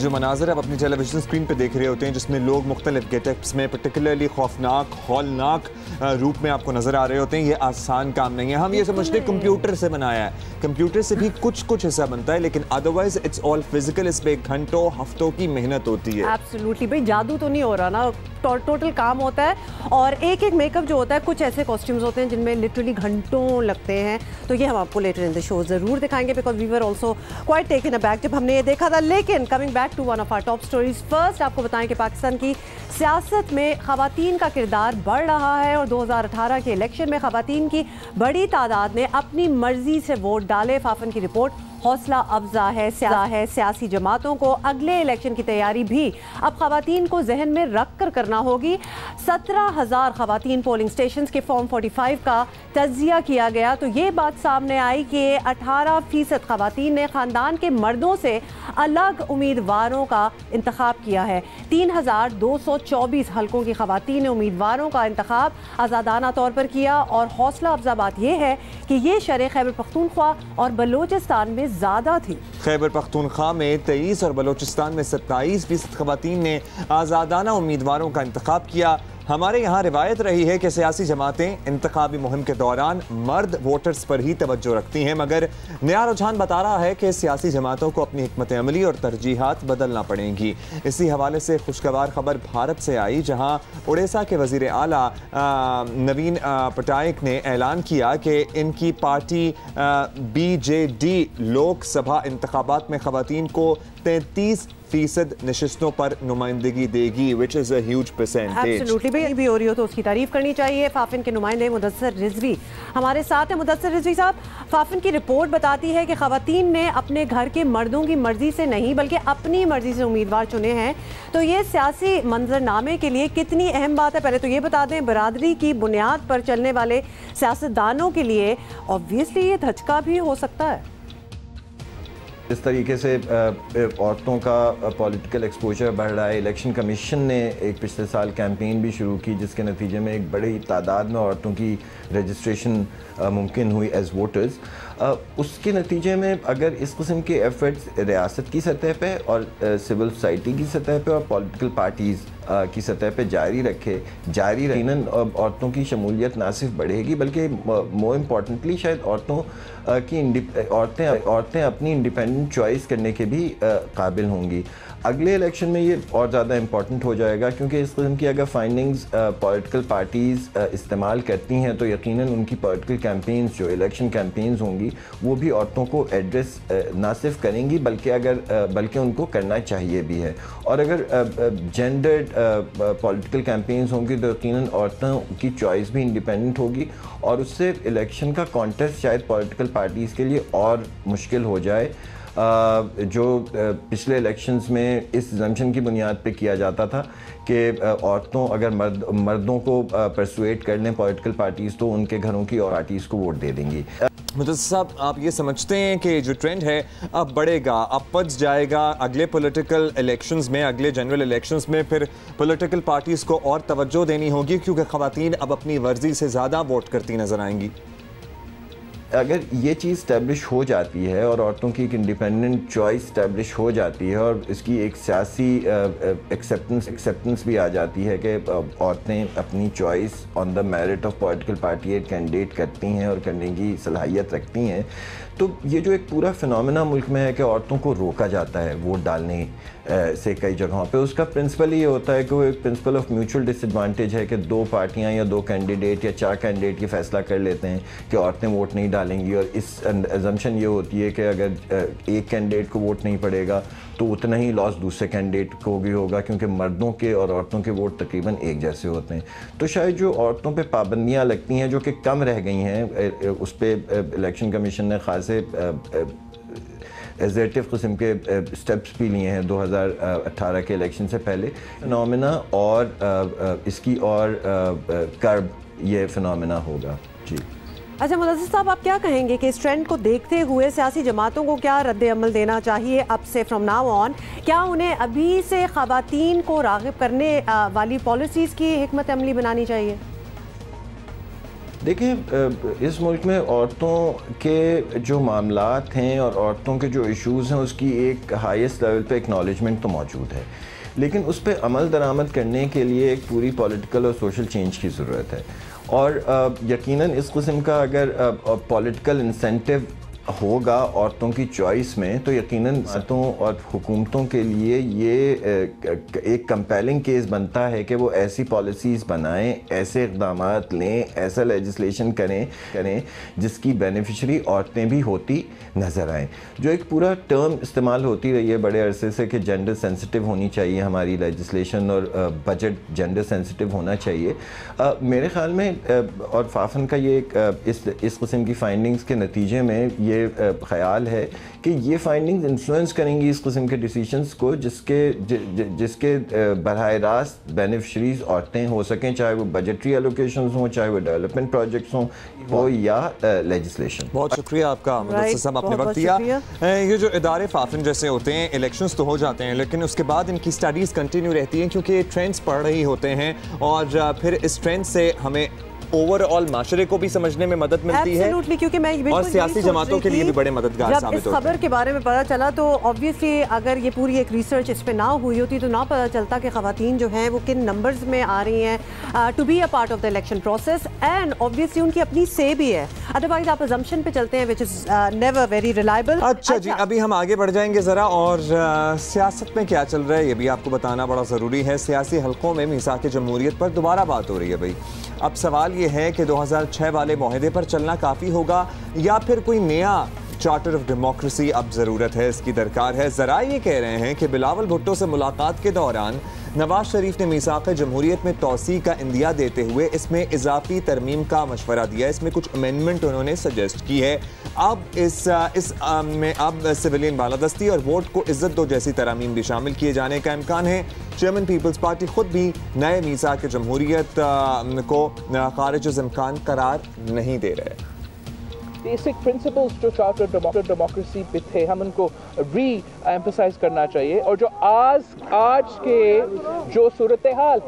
जो मनाजर आप अपनी टेलीविजन स्क्रीन पे देख रहे होते हैं जिसमें लोग मुख्तलिफ गेटअप्स में पर्टिकुलरली खौफनाक हौलनाक रूप में आपको नजर आ रहे होते हैं, ये आसान काम नहीं है। हम ये समझते हैं कंप्यूटर से बनाया है, कंप्यूटर से भी कुछ हिस्सा बनता है, लेकिन अदरवाइज इट्स ऑल फिजिकल। इस पे घंटों हफ्तों की मेहनत होती है। एब्सोल्युटली भाई, जादू तो नहीं हो रहा ना, टोटल काम होता है। और एक एक मेकअप जो होता है, कुछ ऐसे कॉस्ट्यूम्स होते हैं जिनमें लिटरली घंटों लगते हैं। तो ये हम आपको लेटर इन द शो जरूर दिखाएंगे, because we were also quite taken aback जब हमने ये देखा था। लेकिन coming back to one of our top stories, first आपको बताएं कि पाकिस्तान की सियासत में खवातीन का किरदार बढ़ रहा है और 2018 के इलेक्शन में खवातीन की बड़ी तादाद ने अपनी मर्जी से वोट डाले। फाफन की रिपोर्ट हौसला अफजा है सियासी जमातों को अगले इलेक्शन की तैयारी भी अब खवातीन को जहन में रख कर करना होगी। 17,000 खवातीन पोलिंग स्टेशन के फॉर्म 45 का तज्जिया किया गया तो ये बात सामने आई कि 18% खवातीन ने खानदान के मर्दों से अलग उम्मीदवारों का इंतखाब किया है। 3,224 हल्कों की खवातीन ने उम्मीदवारों का इंतखाब आज़ादाना तौर पर किया। और हौसला अफजा बात यह है कि ये शरह खैबर पख्तूनख्वा और बलोचिस्तान में ज़्यादा थी। खैबर पख्तूनख्वा में 23 और बलोचिस्तान में 27% खवातीन ने आज़ादाना उम्मीदवारों का इंतखाब किया। हमारे यहाँ रिवायत रही है कि सियासी जमातें इंतखाबी मुहिम के दौरान मर्द वोटर्स पर ही तवज्जो रखती हैं, मगर नया रुझान बता रहा है कि सियासी जमातों को अपनी हिकमत अमली और तरजीहात बदलना पड़ेंगी। इसी हवाले से खुशगवार खबर भारत से आई, जहाँ उड़ीसा के वजीर आला नवीन पटनायक ने ऐलान किया कि इनकी पार्टी BJD लोकसभा इंतखाबात में खवातीन को 33% नशिस्तों पर नुमाइंदगी देगी, which is a huge percentage. Absolutely भी हो रही हो तो उसकी तारीफ करनी चाहिए। फाफिन के नुमाइंदे मुदस्सर रिजवी हमारे साथ हैं। मुदस्सर रिजवी साहब, फाफिन की रिपोर्ट बताती है कि खवातीन ने अपने घर के मर्दों की मर्जी से नहीं बल्कि अपनी मर्जी से उम्मीदवार चुने हैं। तो ये सियासी मंजरनामे के लिए कितनी अहम बात है, पहले तो ये बता दें। बरादरी की बुनियाद पर चलने वाले सियासतदानों के लिए ऑब्वियसली ये धचका भी हो सकता है। इस तरीके से औरतों का पॉलिटिकल एक्सपोजर बढ़ रहा है। इलेक्शन कमीशन ने एक पिछले साल कैंपेन भी शुरू की जिसके नतीजे में एक बड़ी तादाद में औरतों की रजिस्ट्रेशन मुमकिन हुई एज वोटर्स। उसके नतीजे में अगर इस किस्म के एफर्ट्स रियासत की सतह पे और सिविल सोसाइटी की सतह पे और पॉलिटिकल पार्टीज़ की सतह पे जारी रखीन औरतों की शमूलियत ना सिर्फ बढ़ेगी बल्कि मोर इम्पॉर्टेंटली शायद औरतें अपनी इंडिपेंडेंट चॉइस करने के भी काबिल होंगी। अगले इलेक्शन में ये और ज़्यादा इम्पॉर्टेंट हो जाएगा क्योंकि इस किस्म की अगर फाइंडिंग्स पॉलिटिकल पार्टीज़ इस्तेमाल करती हैं तो यकीनन उनकी पॉलिटिकल कैंपेन्स जो इलेक्शन कैंपेन्स होंगी वो भी औरतों को एड्रेस ना सिर्फ करेंगी बल्कि उनको करना चाहिए भी है। और अगर जेंडर्ड पॉलिटिकल कैंपेन्स होंगी तो यकीनन औरतों की चॉइस भी इंडिपेंडेंट होगी और उससे इलेक्शन का कॉन्टेस्ट शायद पॉलिटिकल पार्टीज़ के लिए और मुश्किल हो जाए। जो पिछले इलेक्शंस में इस जम्शन की बुनियाद पे किया जाता था कि औरतों अगर मर्दों को परसुएट कर लें पॉलिटिकल पार्टीज़ तो उनके घरों की और पार्टीज़ को वोट दे देंगी। मुदस्सिर साहब, आप ये समझते हैं कि जो ट्रेंड है अब बढ़ेगा, अब पच जाएगा अगले पॉलिटिकल इलेक्शंस में, अगले जनरल इलेक्शंस में फिर पॉलिटिकल पार्टीज़ को और तवज्जो देनी होगी क्योंकि ख़वातीन अब अपनी मर्जी से ज़्यादा वोट करती नज़र आएंगी? अगर ये चीज़ स्टैब्लिश हो जाती है और औरतों की एक इंडिपेंडेंट चॉइस स्टैब्लिश हो जाती है और इसकी एक सियासी एक्सेप्टेंस भी आ जाती है कि औरतें अपनी choice on the merit of political party candidate करती हैं और करने की सलाहियत रखती हैं, तो ये जो एक पूरा फिनोमेना मुल्क में है कि औरतों को रोका जाता है वोट डालने से कई जगहों पे, उसका प्रिंसिपल ये होता है कि वो एक प्रिंसिपल ऑफ म्यूचुअल डिसएडवांटेज है कि दो पार्टियां या दो कैंडिडेट या चार कैंडिडेट ये फैसला कर लेते हैं कि औरतें वोट नहीं डालेंगी और इस अजम्पशन ये होती है कि अगर एक कैंडिडेट को वोट नहीं पड़ेगा तो उतना ही लॉस दूसरे कैंडिडेट को भी होगा क्योंकि मर्दों के और औरतों के वोट तकरीबन एक जैसे होते हैं। तो शायद जो औरतों पे पाबंदियां लगती हैं जो कि कम रह गई हैं, उस पर इलेक्शन कमीशन ने खासे एग्जेक्टिव किस्म के स्टेप्स भी लिए हैं 2018 के इलेक्शन से पहले। फिनोमेना और इसकी और कर्ब ये फिनोमेना होगा। जी अच्छा मुदस्सिर साहब, आप क्या कहेंगे कि इस ट्रेंड को देखते हुए सियासी जमातों को क्या रद्द अमल देना चाहिए अब से, फ्रॉम नाउ ऑन? क्या उन्हें अभी से ख़वातीन को राग़िब करने वाली पॉलिसीज़ की हिकमत अमली बनानी चाहिए? देखिए, इस मुल्क में औरतों के जो मामलात हैं और औरतों के जो इश्यूज़ हैं उसकी एक हाईएस्ट लेवल पे एक्नॉलेजमेंट तो मौजूद है, लेकिन उस पर अमल दरामद करने के लिए एक पूरी पॉलिटिकल और सोशल चेंज की ज़रूरत है। और यकीनन इस किस्म का अगर पॉलिटिकल इंसेंटिव होगा औरतों की चॉइस में, तो यकीनन औरतों और हुकूमतों के लिए ये एक कंपेलिंग केस बनता है कि वो ऐसी पॉलिसीज़ बनाएं, ऐसे इक़दामात लें, ऐसा लेजिस्लेशन करें जिसकी बेनिफिशरी औरतें भी होती नज़र आएँ। जो एक पूरा टर्म इस्तेमाल होती रही है बड़े अरसे से कि जेंडर सेंसिटिव होनी चाहिए हमारी लेजिस्लेशन और बजट जेंडर सेंसिटिव होना चाहिए। मेरे ख़्याल में और फाफन का ये इस किस्म की फाइंडिंग्स के नतीजे में ये ख्याल है कि ये फाइंडिंग्स इन्फ्लुएंस करेंगी इस किस्म के डिसीजंस को जिसके बराह रास्त बेनिफिशरीज औरतें हो सकें, चाहे वो बजटरी एलोकेशंस हों, चाहे वो डेवलपमेंट प्रोजेक्ट्स हों या लेजिस्लेशन। बहुत शुक्रिया आपका मुदस्सिर साहब, आपने वक्त दिया। ये जो इदारे फाफिन जैसे होते हैं, इलेक्शंस तो हो जाते हैं लेकिन उसके बाद इनकी स्टडीज़ कंटिन्यू रहती हैं क्योंकि ट्रेंड्स पढ़ रही होते हैं और फिर इस ट्रेंड से ऑब्वियसली ओवरऑल माशरे को भी समझने में मदद मिलती है क्योंकि मैं और सियासी जमातों के लिए भी बड़े मददगार साबित होते हैं। खबर के बारे में पता चला तो ऑब्वियसली अगर ये पूरी एक रिसर्च इस पे ना हुई होती तो ना पता चलता कि ख़वातीन जो हैं वो किन नंबर्स में आ रही हैं to be a part of the election process, and obviously उनकी अपनी से भी है। अदरवाइज आप अजम्पशन पे चलते हैं which is never very reliable. अच्छा जी, अभी हम आगे बढ़ जाएंगे ज़रा और सियासत में क्या चल रहा है ये भी आपको बताना बड़ा ज़रूरी है। सियासी हलकों में मीसाक जमहूरियत पर दोबारा बात हो रही है। भाई अब सवाल ये है कि 2006 वाले मुआहदे पर चलना काफ़ी होगा या फिर कोई नया चार्टर ऑफ डेमोक्रेसी अब ज़रूरत है, इसकी दरकार है। ज़रा ये कह रहे हैं कि बिलावल भुट्टो से मुलाकात के दौरान नवाज शरीफ ने मीसाक जमहूरियत में तोसी का इंदिया देते हुए इसमें इजाफी तरमीम का मशवरा दिया, इसमें कुछ अमेंडमेंट उन्होंने सजेस्ट की है। अब में अब सिविलियन बालादस्ती और वोट को इज्जत दो जैसी तरमीम भी शामिल किए जाने का इम्कान है। चेयरमैन पीपल्स पार्टी खुद भी नए मीसाक जमहूरियत को खारिज इम्कान करार नहीं दे रहे। बेसिक प्रिंसिपल्स जो चार्टर डेमोक्रेसी पे थे हम उनको री एम्फसाइज करना चाहिए, और जो आज के जो सूरत हाल,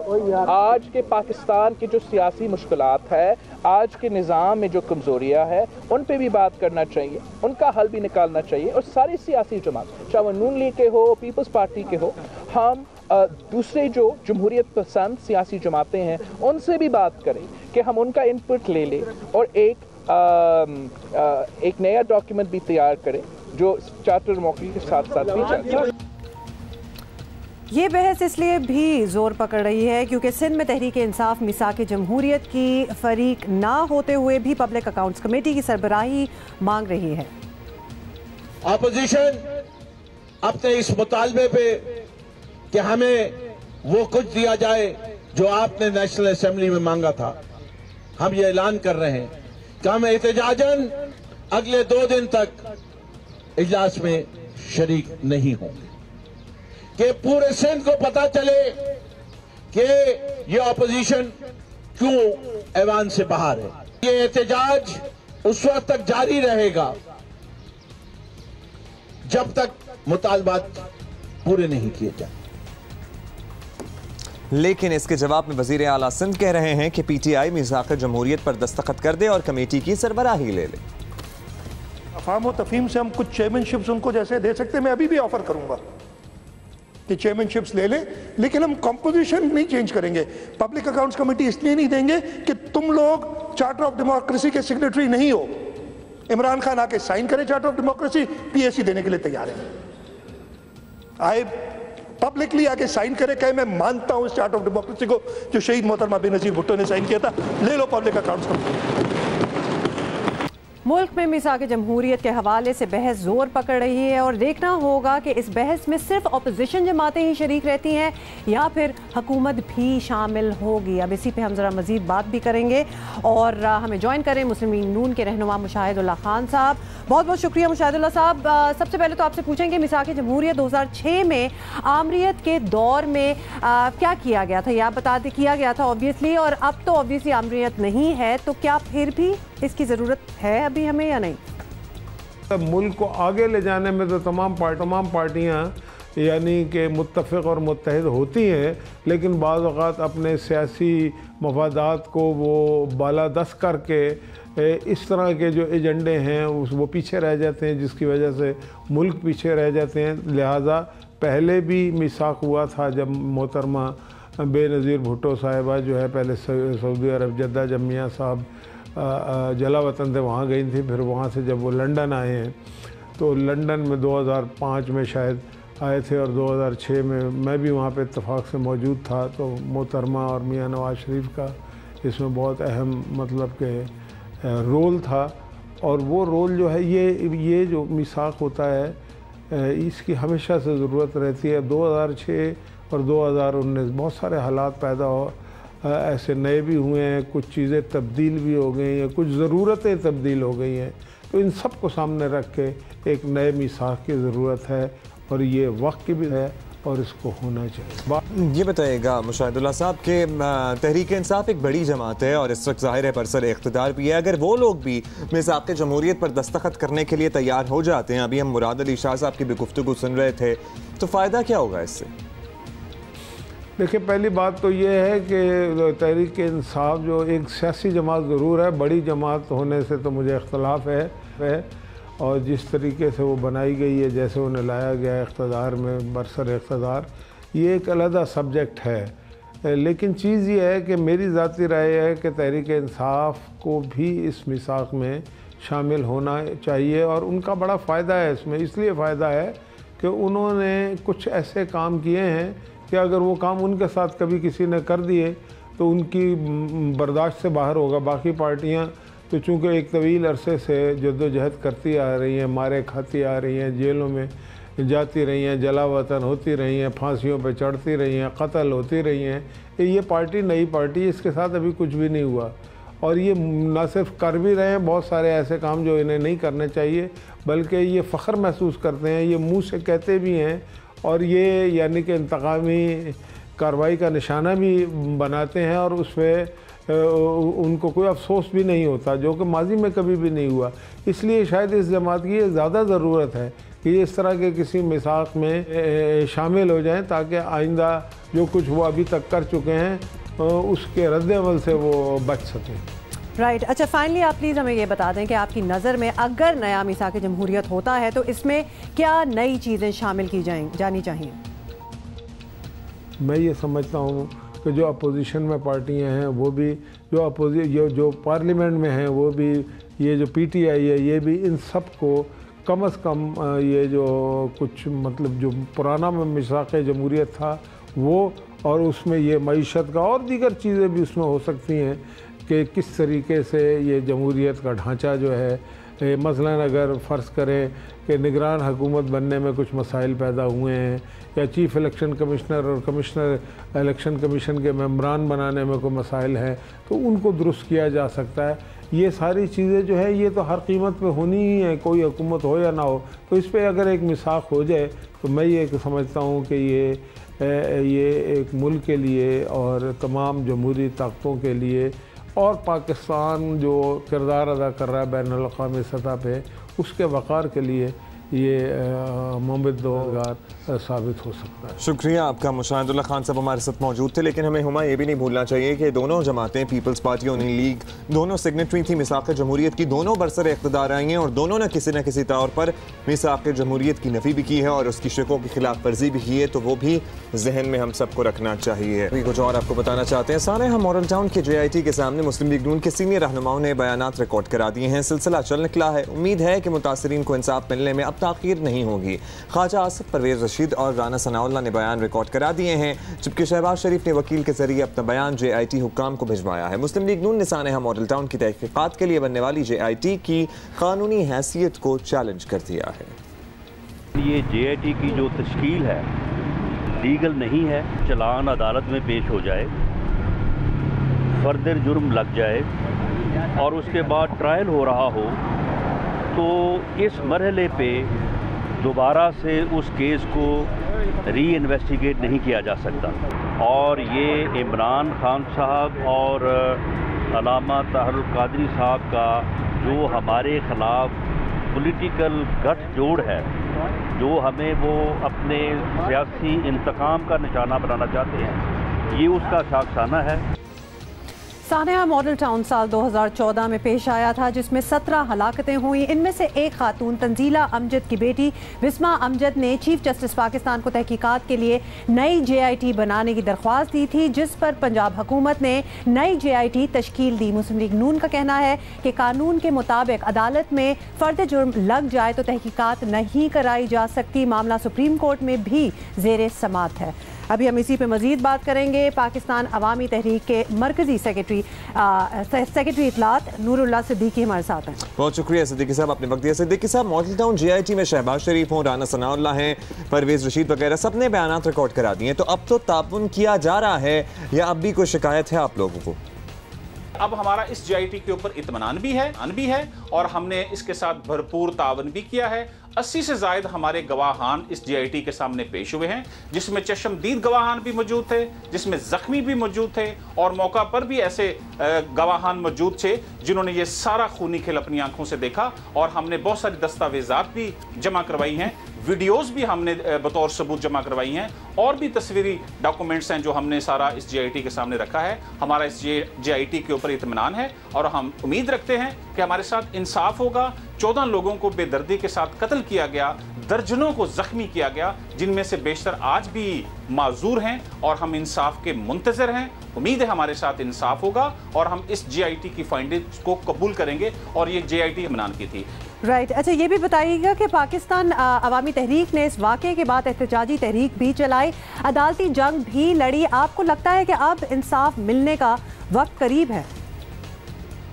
आज के पाकिस्तान की जो सियासी मुश्किलात है, आज के निज़ाम में जो कमज़ोरियाँ है उन पे भी बात करना चाहिए, उनका हल भी निकालना चाहिए। और सारी सियासी जमात, चाहे वो नून लीग के हो, पीपल्स पार्टी के हो, हम दूसरे जो जमहूरियत पसंद सियासी जमातें हैं उनसे भी बात करें कि हम उनका इनपुट ले लें और एक नया डॉक्यूमेंट भी तैयार करें जो चार्टर डेमोक्रेसी के साथ साथ भी चलता है। ये बहस इसलिए भी जोर पकड़ रही है क्योंकि सिंध में तहरीक इंसाफ मीसाक जमहूरियत की फरीक ना होते हुए भी पब्लिक अकाउंट्स कमेटी की सरबराही मांग रही है। अपोजिशन अपने इस मुतालबे पे कि हमें वो कुछ दिया जाए जो आपने नेशनल असेंबली में मांगा था, हम ये ऐलान कर रहे हैं कि हम एहतजाजन अगले 2 दिन तक इजलास में शरीक नहीं होंगे, कि पूरे सिंध को पता चले कि ये अपोजिशन क्यों ऐवान से बाहर है। ये एहतजाज उस वक्त तक जारी रहेगा जब तक मुतालबात पूरे नहीं किए जाए। लेकिन इसके जवाब में वजीर आला सिंध कह रहे हैं कि पीटीआई मीसाक जमहूरियत पर दस्तखत कर दे और कमेटी की सरबराही ले ले। अफाम और तफहीम से हम कुछ चेयरमैनशिप्स उनको जैसे दे सकते, मैं अभी भी ऑफर करूंगा कि चेयरमैनशिप्स ले लें, लेकिन हम कॉम्पोजिशन नहीं चेंज करेंगे। पब्लिक अकाउंट्स कमेटी इसलिए नहीं देंगे कि तुम लोग चार्टर ऑफ डेमोक्रेसी के सेक्रेटरी नहीं हो। इमरान खान आके साइन करे चार्टर ऑफ डेमोक्रेसी, पीएसी देने के लिए तैयार है। आए पब्लिकली आके साइन करे, कहे मैं मानता हूं इस चार्टर ऑफ डेमोक्रेसी को जो शहीद मोहतरमा बेनज़ीर भुट्टो ने साइन किया था, ले लो पब्लिक अकाउंट्स कमेटी। मुल्क में मीसाक जमहूरियत के हवाले से बहस जोर पकड़ रही है और देखना होगा कि इस बहस में सिर्फ अपोजिशन जमातें ही शरीक रहती हैं या फिर हुकूमत भी शामिल होगी। अब इसी पे हम ज़रा मज़ीद बात भी करेंगे और हमें ज्वाइन करें मुस्लिम लीग नून के रहनुमा मुशाहिदुल्लाह खान साहब। बहुत बहुत शुक्रिया मुशाहिदुल्लाह साहब। सबसे पहले तो आपसे पूछेंगे मीसाक जमहूरियत 2006 में आमरीत के दौर में क्या किया गया था, या बता दें किया गया था ऑब्वियसली, और अब तो ऑब्वियसली आमरीत नहीं है, तो क्या फिर भी इसकी ज़रूरत है अभी हमें या नहीं? मुल्क को आगे ले जाने में तो तमाम पार्टियां यानी कि मुत्तफ़िक़ और मुत्तहिद होती हैं, लेकिन बाज़ औक़ात अपने सियासी मफादात को वो बालादस्त करके इस तरह के जो एजेंडे हैं वो पीछे रह जाते हैं, जिसकी वजह से मुल्क पीछे रह जाते हैं। लिहाजा पहले भी मिसाक हुआ था जब मोहतरमा बेनज़ीर भुट्टो साहिबा जो है पहले सऊदी अरब जद्दा जब मियाँ साहब जला वतन थे वहाँ गई थी, फिर वहाँ से जब वो लंदन आए हैं तो लंदन में 2005 में शायद आए थे और 2006 में मैं भी वहाँ पे इत्तेफाक से मौजूद था। तो मोहतरमा और मियाँ नवाज़ शरीफ का इसमें बहुत अहम मतलब के रोल था, और वो रोल जो है ये जो मिसाक होता है इसकी हमेशा से ज़रूरत रहती है। 2006 और 2019 बहुत सारे हालात पैदा हो ऐसे नए भी हुए हैं, कुछ चीज़ें तब्दील भी हो गई हैं, कुछ ज़रूरतें तब्दील हो गई हैं, तो इन सब को सामने रख के एक नए मिसाक की ज़रूरत है और ये वक्त की भी है और इसको होना चाहिए। ये बताइएगा मुशाहिदुल्लाह साहब के तहरीक इंसाफ एक बड़ी जमात है और इस वक्त ज़ाहिर है बरसर इख्तिदार भी है, अगर वो लोग भी मिसाक जमहूरियत पर दस्तखत करने के लिए तैयार हो जाते हैं, अभी हम मुराद अली शाह साहब की भी गुफ्तगू सुन रहे थे, तो फ़ायदा क्या होगा इससे? देखिए, पहली बात तो ये है कि तहरीक इंसाफ जो एक सियासी जमात ज़रूर है, बड़ी जमात होने से तो मुझे इख्तलाफ है, और जिस तरीके से वो बनाई गई है, जैसे उन्हें लाया गया इख्तिदार में बरसर इख्तिदार, ये एक अलग सब्जेक्ट है। लेकिन चीज़ ये है कि मेरी ज़ाती राय है कि तहरीक इंसाफ को भी इस मिसाक में शामिल होना चाहिए, और उनका बड़ा फ़ायदा है इसमें। इसलिए फ़ायदा है कि उन्होंने कुछ ऐसे काम किए हैं कि अगर वो काम उनके साथ कभी किसी ने कर दिए तो उनकी बर्दाश्त से बाहर होगा। बाकी पार्टियां तो चूँकि एक तवील अरसे से जद्दोजहद करती आ रही हैं, मारे खाती आ रही हैं, जेलों में जाती रही हैं, जला वतन होती रही हैं, फांसियों पे चढ़ती रही हैं, कत्ल होती रही हैं, ये पार्टी नई पार्टी, इसके साथ अभी कुछ भी नहीं हुआ। और ये न सिर्फ कर भी रहे हैं बहुत सारे ऐसे काम जो इन्हें नहीं करने चाहिए, बल्कि ये फ़ख्र महसूस करते हैं, ये मुँह से कहते भी हैं, और ये यानी कि इंतकामी कार्रवाई का निशाना भी बनाते हैं, और उस पर उनको कोई अफसोस भी नहीं होता, जो कि माजी में कभी भी नहीं हुआ। इसलिए शायद इस जमात की ये ज़्यादा ज़रूरत है कि इस तरह के किसी मिसाक में शामिल हो जाएं, ताकि आइंदा जो कुछ वो अभी तक कर चुके हैं उसके रद्द-ए-अमल से वो बच सकें। राइट। अच्छा, फाइनली आप प्लीज़ हमें ये बता दें कि आपकी नज़र में अगर नया मिसाक जमहूरियत होता है तो इसमें क्या नई चीज़ें शामिल की जानी चाहिए? मैं ये समझता हूँ कि जो अपोजिशन में पार्टियां हैं वो भी, जो पार्लियामेंट में हैं वो भी, ये जो पीटीआई है ये भी, इन सब को कम से कम ये जो कुछ मतलब जो पुराना मिसाक जमहूरियत था वो, और उसमें ये मईशत का और दीगर चीज़ें भी उसमें हो सकती हैं कि किस तरीके से ये जमहूरियत का ढांचा जो है, मसलन अगर फ़र्ज़ करें कि निगरान हुकूमत बनने में कुछ मसाइल पैदा हुए हैं, या चीफ़ इलेक्शन कमिश्नर और कमिश्नर इलेक्शन कमीशन के मेंबरान बनाने में कोई मसाइल हैं, तो उनको दुरुस्त किया जा सकता है। ये सारी चीज़ें जो है ये तो हर कीमत पे होनी ही है, कोई हुकूमत हो या ना हो। तो इस पर अगर एक मिसाक हो जाए तो मैं ये समझता हूँ कि ये एक मुल्क के लिए और तमाम जमहूरी ताकतों के लिए, और पाकिस्तान जो किरदार अदा कर रहा है बैनुल-अक़वामी सतह पे, उसके वक़ार के लिए ये मददगार साबित हो सकता है। शुक्रिया आपका। मुशाहिदुल्लाह खान साहब हमारे साथ मौजूद थे, लेकिन हमें हुमा ये भी नहीं भूलना चाहिए कि दोनों जमातें, पीपल्स पार्टी और लीग, दोनों सिग्नेटरी थी मिसाक जमहूरियत की, दोनों बरसर इख्तिदार आई हैं और दोनों ने किसी न किसी तौर पर मिसाक जमहूरियत की नफ़ी भी की है और उसकी शिकों की खिलाफ वर्जी भी की है, तो वो भी जहन में हम सबको रखना चाहिए। अभी कुछ और आपको बताना चाहते हैं। सारे हम मॉडल टाउन के JIT के सामने मुस्लिम लीग नून के सीनियर रहनुमाओं ने बयानात रिकॉर्ड करा दिए हैं। सिलसिला चल निकला है। उम्मीद है कि मुतासरीन को इंसाफ मिलने में अब ताख़ीर नहीं होगी। ख्वाजा आसिफ, परवेज़ रशीद और राना सनाउल्लाह ने बयान रिकॉर्ड करा दिए हैं, जबकि शहबाज शरीफ ने वकील के जरिए अपना बयान JIT हुक्काम को भिजवाया है। मुस्लिम लीग नून निसाने हम मॉडल टाउन की तहकीकात के लिए बनने वाली JIT की कानूनी हैसियत को चैलेंज कर दिया है। ये JIT की जो तश्कील है लीगल नहीं है। चलान अदालत में पेश हो जाए, फर्दर जुर्म लग जाए और उसके बाद ट्रायल हो रहा हो, तो इस मरहले पे दोबारा से उस केस को री इन्वेस्टिगेट नहीं किया जा सकता। और ये इमरान खान साहब और अल्लामा ताहिरुल कादरी साहब का जो हमारे ख़िलाफ़ पॉलिटिकल गठजोड़ है, जो हमें वो अपने सियासी इंतकाम का निशाना बनाना चाहते हैं, ये उसका शाखसाना है। सानिया मॉडल टाउन साल 2014 में पेश आया था, जिसमें 17 हलाकतें हुई। इनमें से एक खातून तंजीला अमजद की बेटी विस्मा अमजद ने चीफ जस्टिस पाकिस्तान को तहकीकात के लिए नई JIT बनाने की दरख्वास्त दी थी, जिस पर पंजाब हुकूमत ने नई JIT तश्कील दी। मुस्लिम लीग नून का कहना है कि कानून के मुताबिक अदालत में फर्द जुर्म लग जाए तो तहकीकात नहीं कराई जा सकती। मामला सुप्रीम कोर्ट में भी ज़ेरे समाअत है। अभी हम इसी पे मजीद बात करेंगे। पाकिस्तान अवामी तहरीक के मरकजी सेक्रेटरी इतलात नूरुल्लाह सिद्दीकी हमारे साथ हैं। बहुत शुक्रिया सिद्दीकी साहब, आपने वक्त दिया। सिद्दीकी साहब, मॉडल टाउन JIT में शहबाज शरीफ हों, राना सनाउल्लाह हैं, परवेज रशीद वगैरह सब ने बयान रिकॉर्ड करा दिए हैं, तो अब तो ताउन किया जा रहा है या अब भी कोई शिकायत है आप लोगों को? अब हमारा इस JIT के ऊपर इत्मीनान भी है और हमने इसके साथ भरपूर तावन भी किया है। 80 से ज़ायद हमारे गवाहान इस JIT के सामने पेश हुए हैं, जिसमें चश्मदीद गवाहान भी मौजूद थे, जिसमें जख्मी भी मौजूद थे और मौका पर भी ऐसे गवाहान मौजूद थे जिन्होंने ये सारा खूनी खेल अपनी आंखों से देखा। और हमने बहुत सारी दस्तावेजात भी जमा करवाई हैं, वीडियोस भी हमने बतौर सबूत जमा करवाई हैं और भी तस्वीरी डॉक्यूमेंट्स हैं जो हमने सारा इस JIT के सामने रखा है। हमारा इस JIT के ऊपर इत्मीनान है और हम उम्मीद रखते हैं कि हमारे साथ इंसाफ होगा। 14 लोगों को बेदर्दी के साथ कत्ल किया गया, दर्जनों को जख्मी किया गया, जिनमें से बेशतर आज भी माजूर हैं और हम इंसाफ के मुंतजर हैं। उम्मीद है हमारे साथ इंसाफ होगा और हम इस JIT की फाइंडिंग्स को कबूल करेंगे और ये JIT इत्मीनान की थी। राइट, अच्छा ये भी बताइएगा कि पाकिस्तान अवामी तहरीक ने इस वाक़े के बाद एहतजाजी तहरीक भी चलाई, अदालती जंग भी लड़ी। आपको लगता है कि अब इंसाफ मिलने का वक्त करीब है?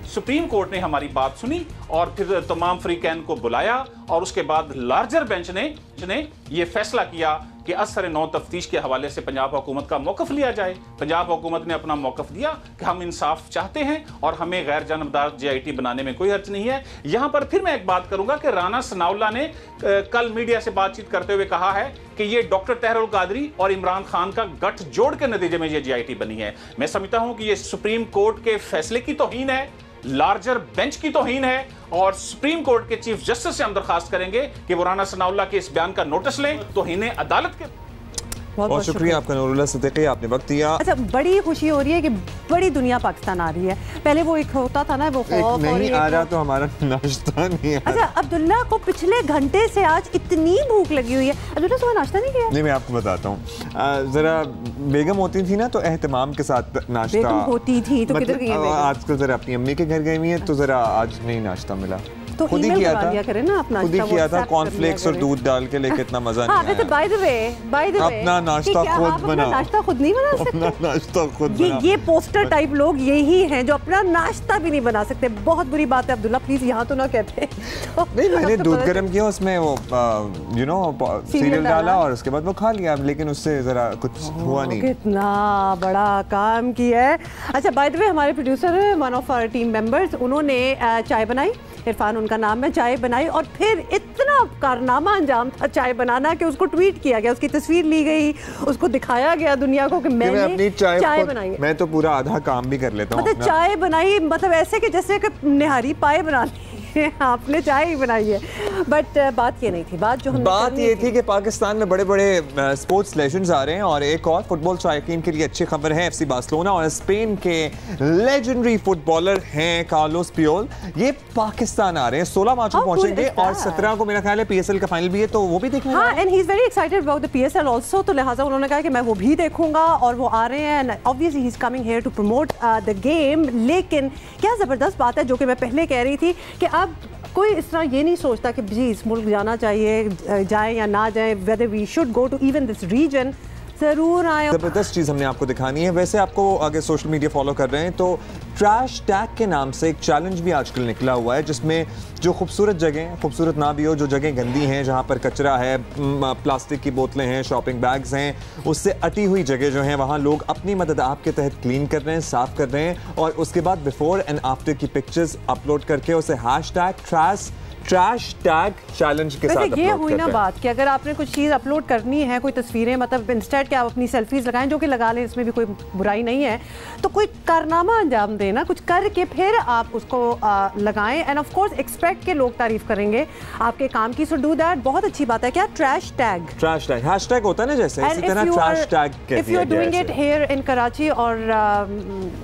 सुप्रीम कोर्ट ने हमारी बात सुनी और फिर तमाम फ्रीकैन को बुलाया और उसके बाद लार्जर बेंच ने यह फैसला किया कि असर नौ तफ्तीश के हवाले से पंजाब हुकूमत का मौक़िफ़ लिया जाए। पंजाब हुकूमत ने अपना मौक़िफ़ दिया कि हम इंसाफ चाहते हैं और हमें गैर जानबदार JIT बनाने में कोई हर्ज नहीं है। यहाँ पर फिर मैं एक बात करूँगा कि राना सनाउल्लाह ने कल मीडिया से बातचीत करते हुए कहा है कि ये डॉक्टर तहरुल कादरी और इमरान खान का गठजोड़ के नतीजे में ये JIT बनी है। मैं समझता हूँ कि ये सुप्रीम कोर्ट के फैसले की तौहीन है, लार्जर बेंच की तौहीन है और सुप्रीम कोर्ट के चीफ जस्टिस से हम दरखास्त करेंगे कि वो राना सनाउल्लाह के इस बयान का नोटिस लें, तौहीन अदालत के। बहुत शुक्रिया आपका नूरुल्लाह सिद्दीकी, आपने वक्त दिया। अच्छा, बड़ी खुशी हो रही है कि बड़ी दुनिया पाकिस्तान आ रही है। पहले वो एक होता था ना, वो खौफ नहीं आ रहा तो हमारा नाश्ता नहीं आ रहा। अच्छा, अब्दुल्ला को पिछले घंटे से आज इतनी भूख लगी हुई है। अब्दुल्ला सुबह नाश्ता नहीं किया? नहीं, मैं आपको बताता हूँ, जरा बेगम होती थी ना तो एहतमाम के साथ नाश्ता बेगम होती थी तो किधर गई है बेगम? आजकल जरा अपनी अम्मी के घर गई हुई है तो जरा आज नहीं नाश्ता मिला, तो खुद ही किया था, खुद ही किया था कॉर्नफ्लेक्स और दूध डाल के, लेके इतना मजा नहीं आया। बाय द वे अपना नाश्ता खुद बना, नाश्ता खुद नहीं बना सकते? अपना नाश्ता खुद बना। ये पोस्टर टाइप लोग यही हैं जो अपना नाश्ता भी नहीं बना सकते। बहुत बुरी बात है अब्दुल्ला, प्लीज यहाँ तो ना कहते। नहीं, मैंने दूध गर्म किया, उसमें वो सीरियल डाला और उसके बाद वो खा लिया, लेकिन उससे जरा कुछ हुआ नहीं। कितना बड़ा काम किया है। अच्छा, बाय द वे हमारे प्रोड्यूसर है, one of our team members, उन्होंने चाय बनाई, इरफान उनका नाम है, चाय बनाई और फिर इतना कारनामा अंजाम था चाय बनाना कि उसको ट्वीट किया गया, उसकी तस्वीर ली गई, उसको दिखाया गया दुनिया को कि मैंने अपनी चाय बनाई है। मैं तो पूरा आधा काम भी कर लेता हूँ। मतलब चाय बनाई, मतलब ऐसे कि जैसे कि निहारी पाए बना ली आपने चाय ही बनाई है। बट बात ये नहीं थी, बात ये थी कि पाकिस्तान में बड़े बड़े स्पोर्ट्स लेजेंड्स आ रहे हैं और एक और फुटबॉल शायकीन के लिए अच्छी खबर है। FC बार्सिलोना और स्पेन के लेजेंडरी फुटबॉलर हैं कार्लोस पियोल, ये पाकिस्तान आ रहे हैं। 16 मार्च को पहुंचेंगे और 17 को मेरा ख्याल है PSL का फाइनल भी है, तो वो भी देखना। हाँ, and he is very excited about the PSL also, तो लिहाजा उन्होंने कहा कि मैं वो भी देखूंगा और वो आ रहे हैं। Obviously he is coming here to promote the game. लेकिन क्या जबरदस्त बात है, जो कि मैं पहले कह रही थी कि अब कोई इस तरह ये नहीं सोचता कि जी इस मुल्क जाना चाहिए, जाए या ना जाए, whether we should go to even this region, जरूर आए। जबरदस्त चीज़ हमने आपको दिखानी है। वैसे आपको अगर सोशल मीडिया फॉलो कर रहे हैं तो ट्रैश टैग के नाम से एक चैलेंज भी आजकल निकला हुआ है, जिसमें जो खूबसूरत जगह, खूबसूरत ना भी हो, जो जगह गंदी हैं, जहाँ पर कचरा है, प्लास्टिक की बोतलें हैं, शॉपिंग बैग्स हैं, उससे अटी हुई जगह जो है वहाँ लोग अपनी मदद आपके तहत क्लीन कर रहे हैं, साफ कर रहे हैं और उसके बाद बिफोर एंड आफ्टर की पिक्चर्स अपलोड करके उसे हैशटैग ट्रैश टैग चैलेंज के साथ ये हुई ना बात कि अगर आपने कुछ चीज़ अपलोड करनी है, कोई तस्वीरें, मतलब इंस्टेड कि आप अपनी सेल्फीज लगाएं, जो कि लगा लें, इसमें भी कोई बुराई नहीं है, तो कोई कारनामा अंजाम देना, कुछ करके फिर आप उसको लगाएं एंड ऑफ कोर्स एक्सपेक्ट के लोग तारीफ करेंगे आपके काम की। सो डू दैट, बहुत अच्छी बात है। क्या ट्रैश टैग हैशटैग होता है ना, जैसे इसी तरह ट्रैश टैग कह दिया गया है। If you are doing it here in Karachi और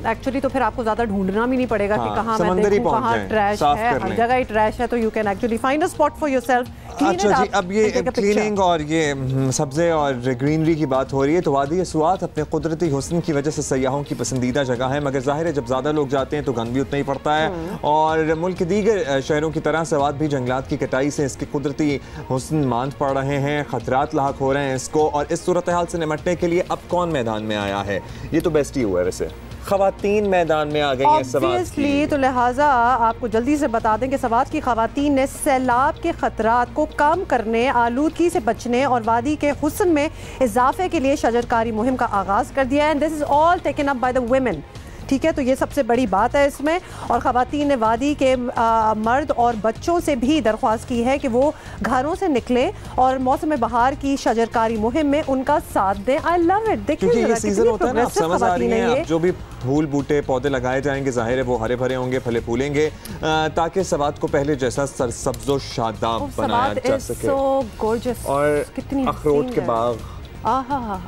एक्चुअली तो फिर आपको ज्यादा ढूंढना भी नहीं पड़ेगा कि कहाँ मैं देखूं, कहाँ ट्रैश है, हर जगह ही ट्रैश है, तो you can actually find a spot for yourself. अच्छा जी, अब ये क्लीनिंग और ये सब्ज़े और ग्रीनरी की बात हो रही है, तो वादी सुआत अपने कुदरती हुस्न की वजह से सयाहों की पसंदीदा जगह है, मगर जाहिर है जब ज़्यादा लोग जाते हैं तो गंद भी उतना ही पड़ता है। और मुल्क के दीगर शहरों की तरह सवात भी जंगलात की कटाई से इसके कुदरती हुस्न मांद पड़ रहे हैं, खतरात लाक हो रहे हैं इसको। और इस सूरत हाल से निपटने के लिए अब कौन मैदान में आया है? ये तो बेस्ट ही हुआ है, वैसे खवातीन मैदान में आ गई हैं सवात की। तो लिहाजा आपको जल्दी से बता दें कि सवात की खवातीन ने सैलाब के खतरात को कम करने, आलूदगी से बचने और वादी के हुस्न में इजाफे के लिए शजरकारी मुहिम का आगाज़ कर दिया है। And this is all taken up by the women. ठीक है, तो ये सबसे बड़ी बात है इसमें। और ख़वातीन ने वादी के मर्द और बच्चों से भी दरख्वास्त की है कि वो घरों से निकले और मौसम बहार की शजरकारी मुहिम में उनका साथ दें। I love it. देखिए ये सीजन होता है ना, आप समझ आ रही हैं, जो भी फूल बूटे पौधे लगाए जाएंगे जाहिर है वो हरे भरे होंगे, फले फूलेंगे, ताकि सवात को पहले जैसा सरसब्ज़ो शादाब बनाया जा सके। और अखरोट के बाग,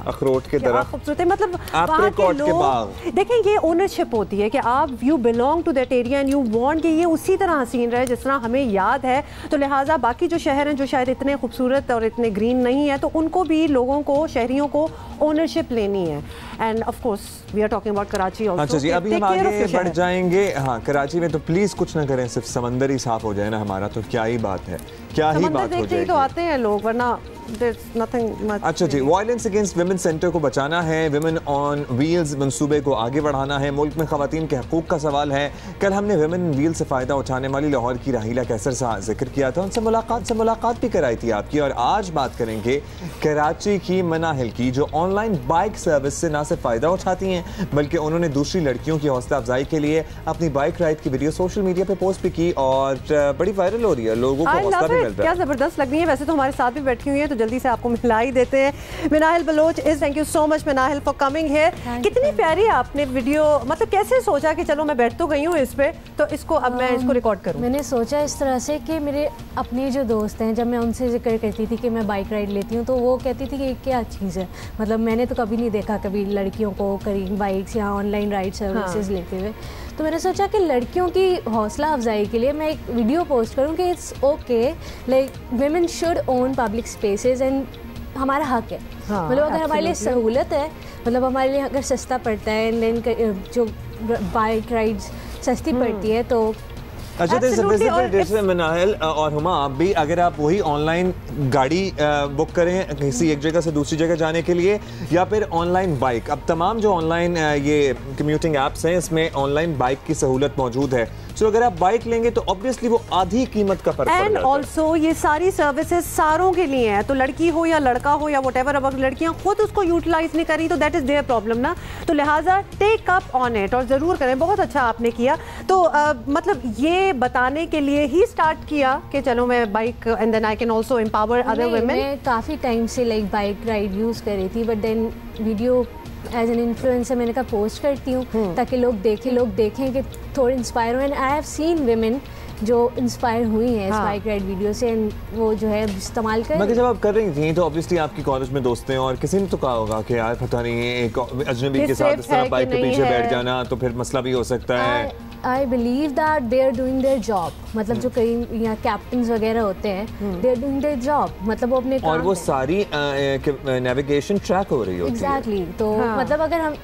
अखरोट के दरख्त, खूबसूरत है। मतलब अखरोट के बाग, देखें ये ओनरशिप होती है कि आप you belong to that area and you want कि ये उसी तरह हसीन रहे जिस तरह हमें याद है। तो लिहाजा बाकी जो शहर हैं जो शायद इतने खूबसूरत और इतने ग्रीन नहीं है, तो उनको भी लोगों को, शहरियों को ओनरशिप लेनी है। And of course we are talking about Karachi also. अच्छा जी, अभी हम आगे बढ़ जाएंगे। हाँ, कराची में तो प्लीज कुछ ना करें, सिर्फ समंदर ही साफ हो जाए ना हमारा, तो क्या ही बात है, क्या ही बात हो जाएगी। तो आते हैं लोग, वरना अच्छा जी, वायलेंस अगेंस्ट विमेन सेंटर को बचाना है, विमेन ऑन व्हील्स मंसूबे को आगे बढ़ाना है, मुल्क में खवातीन के हकूक का सवाल है। कल हमने विमेन व्हील से फ़ायदा उठाने वाली लाहौर की राहिला कैसर से जिक्र किया था, उनसे मुलाकात भी कराई थी आपकी। और आज बात करेंगे कराची की मनाहिल की, जो ऑनलाइन बाइक सर्विस से ना सिर्फ फ़ायदा उठाती हैं बल्कि उन्होंने दूसरी लड़कियों की हौसला अफजाई के लिए अपनी बाइक राइड की वीडियो सोशल मीडिया पर पोस्ट भी की और बड़ी वायरल हो रही है, लोगों को हौसला भी मिल रहा है। क्या ज़बरदस्त लग रही है। वैसे तो हमारे साथ भी बैठी हुई है, तो जल्दी से आपको मिला ही देते हैं। Minahil Baloch is, thank you so much Minahil for coming here. कितनी प्यारी आपने वीडियो, मतलब कैसे सोचा कि चलो मैं बैठ तो गई हूँ इस पे, तो इसको अब मैं इसको रिकॉर्ड करूँ? मैंने सोचा इस तरह से कि मेरे अपने जो दोस्त हैं, जब मैं उनसे जिक्र करती थी कि मैं बाइक राइड लेती हूँ, तो वो कहती थी कि क्या चीज़ है, मतलब मैंने तो कभी नहीं देखा कभी लड़कियों को करीब बाइक्स या ऑनलाइन राइड सर्विसेज लेते हुए। तो मैंने सोचा कि लड़कियों की हौसला अफजाई के लिए मैं एक वीडियो पोस्ट करूं कि it's okay, like women should own public spaces and हमारा हक है। मतलब अगर हमारे लिए सहूलत है, मतलब हमारे लिए अगर सस्ता पड़ता है, देन जो बाइक राइड्स सस्ती पड़ती है, तो अच्छा मिनाहिल और हुमा, आप भी अगर आप वही ऑनलाइन गाड़ी बुक करें किसी एक जगह से दूसरी जगह जाने के लिए, या फिर ऑनलाइन बाइक, अब तमाम जो ऑनलाइन ये कम्यूटिंग एप्स हैं इसमें ऑनलाइन बाइक की सहूलत मौजूद है। तो अगर आप बाइक लेंगे तो ऑब्वियसली वो आधी कीमत का फर्क पड़ जाता है। एंड ऑल्सो ये सारी सर्विसेज सारों के लिए है, तो लड़की हो या लड़का हो या व्हाटएवर, अब लड़कियां खुद उसको यूटिलाइज नहीं करी तो दैट इज देयर प्रॉब्लम ना। तो लिहाजा टेक अप ऑन इट और ज़रूर करें। बहुत अच्छा आपने किया। तो मतलब ये बताने के लिए ही स्टार्ट किया कि चलो मैं bike and then I can also empower other women. मैं काफ़ी टाइम से लाइक बाइक राइड यूज़ कर रही थी, but then video as an influencer मैंने कहा पोस्ट करती हूँ ताकि लोग देखें कि थोड़े इंस्पायर हो। And I have seen women जो इंस्पायर हुई हैं इस बाइक राइड वीडियो से, एंड वो जो है इस्तेमाल करें। मगर जब आप कर रही थी तो ऑब्वियसली आपकी कॉलेज में दोस्त हैं और किसी ने तो कहा होगा कि यार पता नहीं एक अजनबी के साथ इस तरह बाइक के पीछे बैठ जाना तो फिर मसला भी हो सकता है। I believe that they are doing their job, मतलब जो कई यहाँ कैप्टन्स वगैरह होते हैं, they are doing their job, मतलब वो अपने और वो सारी नेविगेशन ट्रैक हो रही होती है। एग्जैक्टली। तो मतलब अगर हम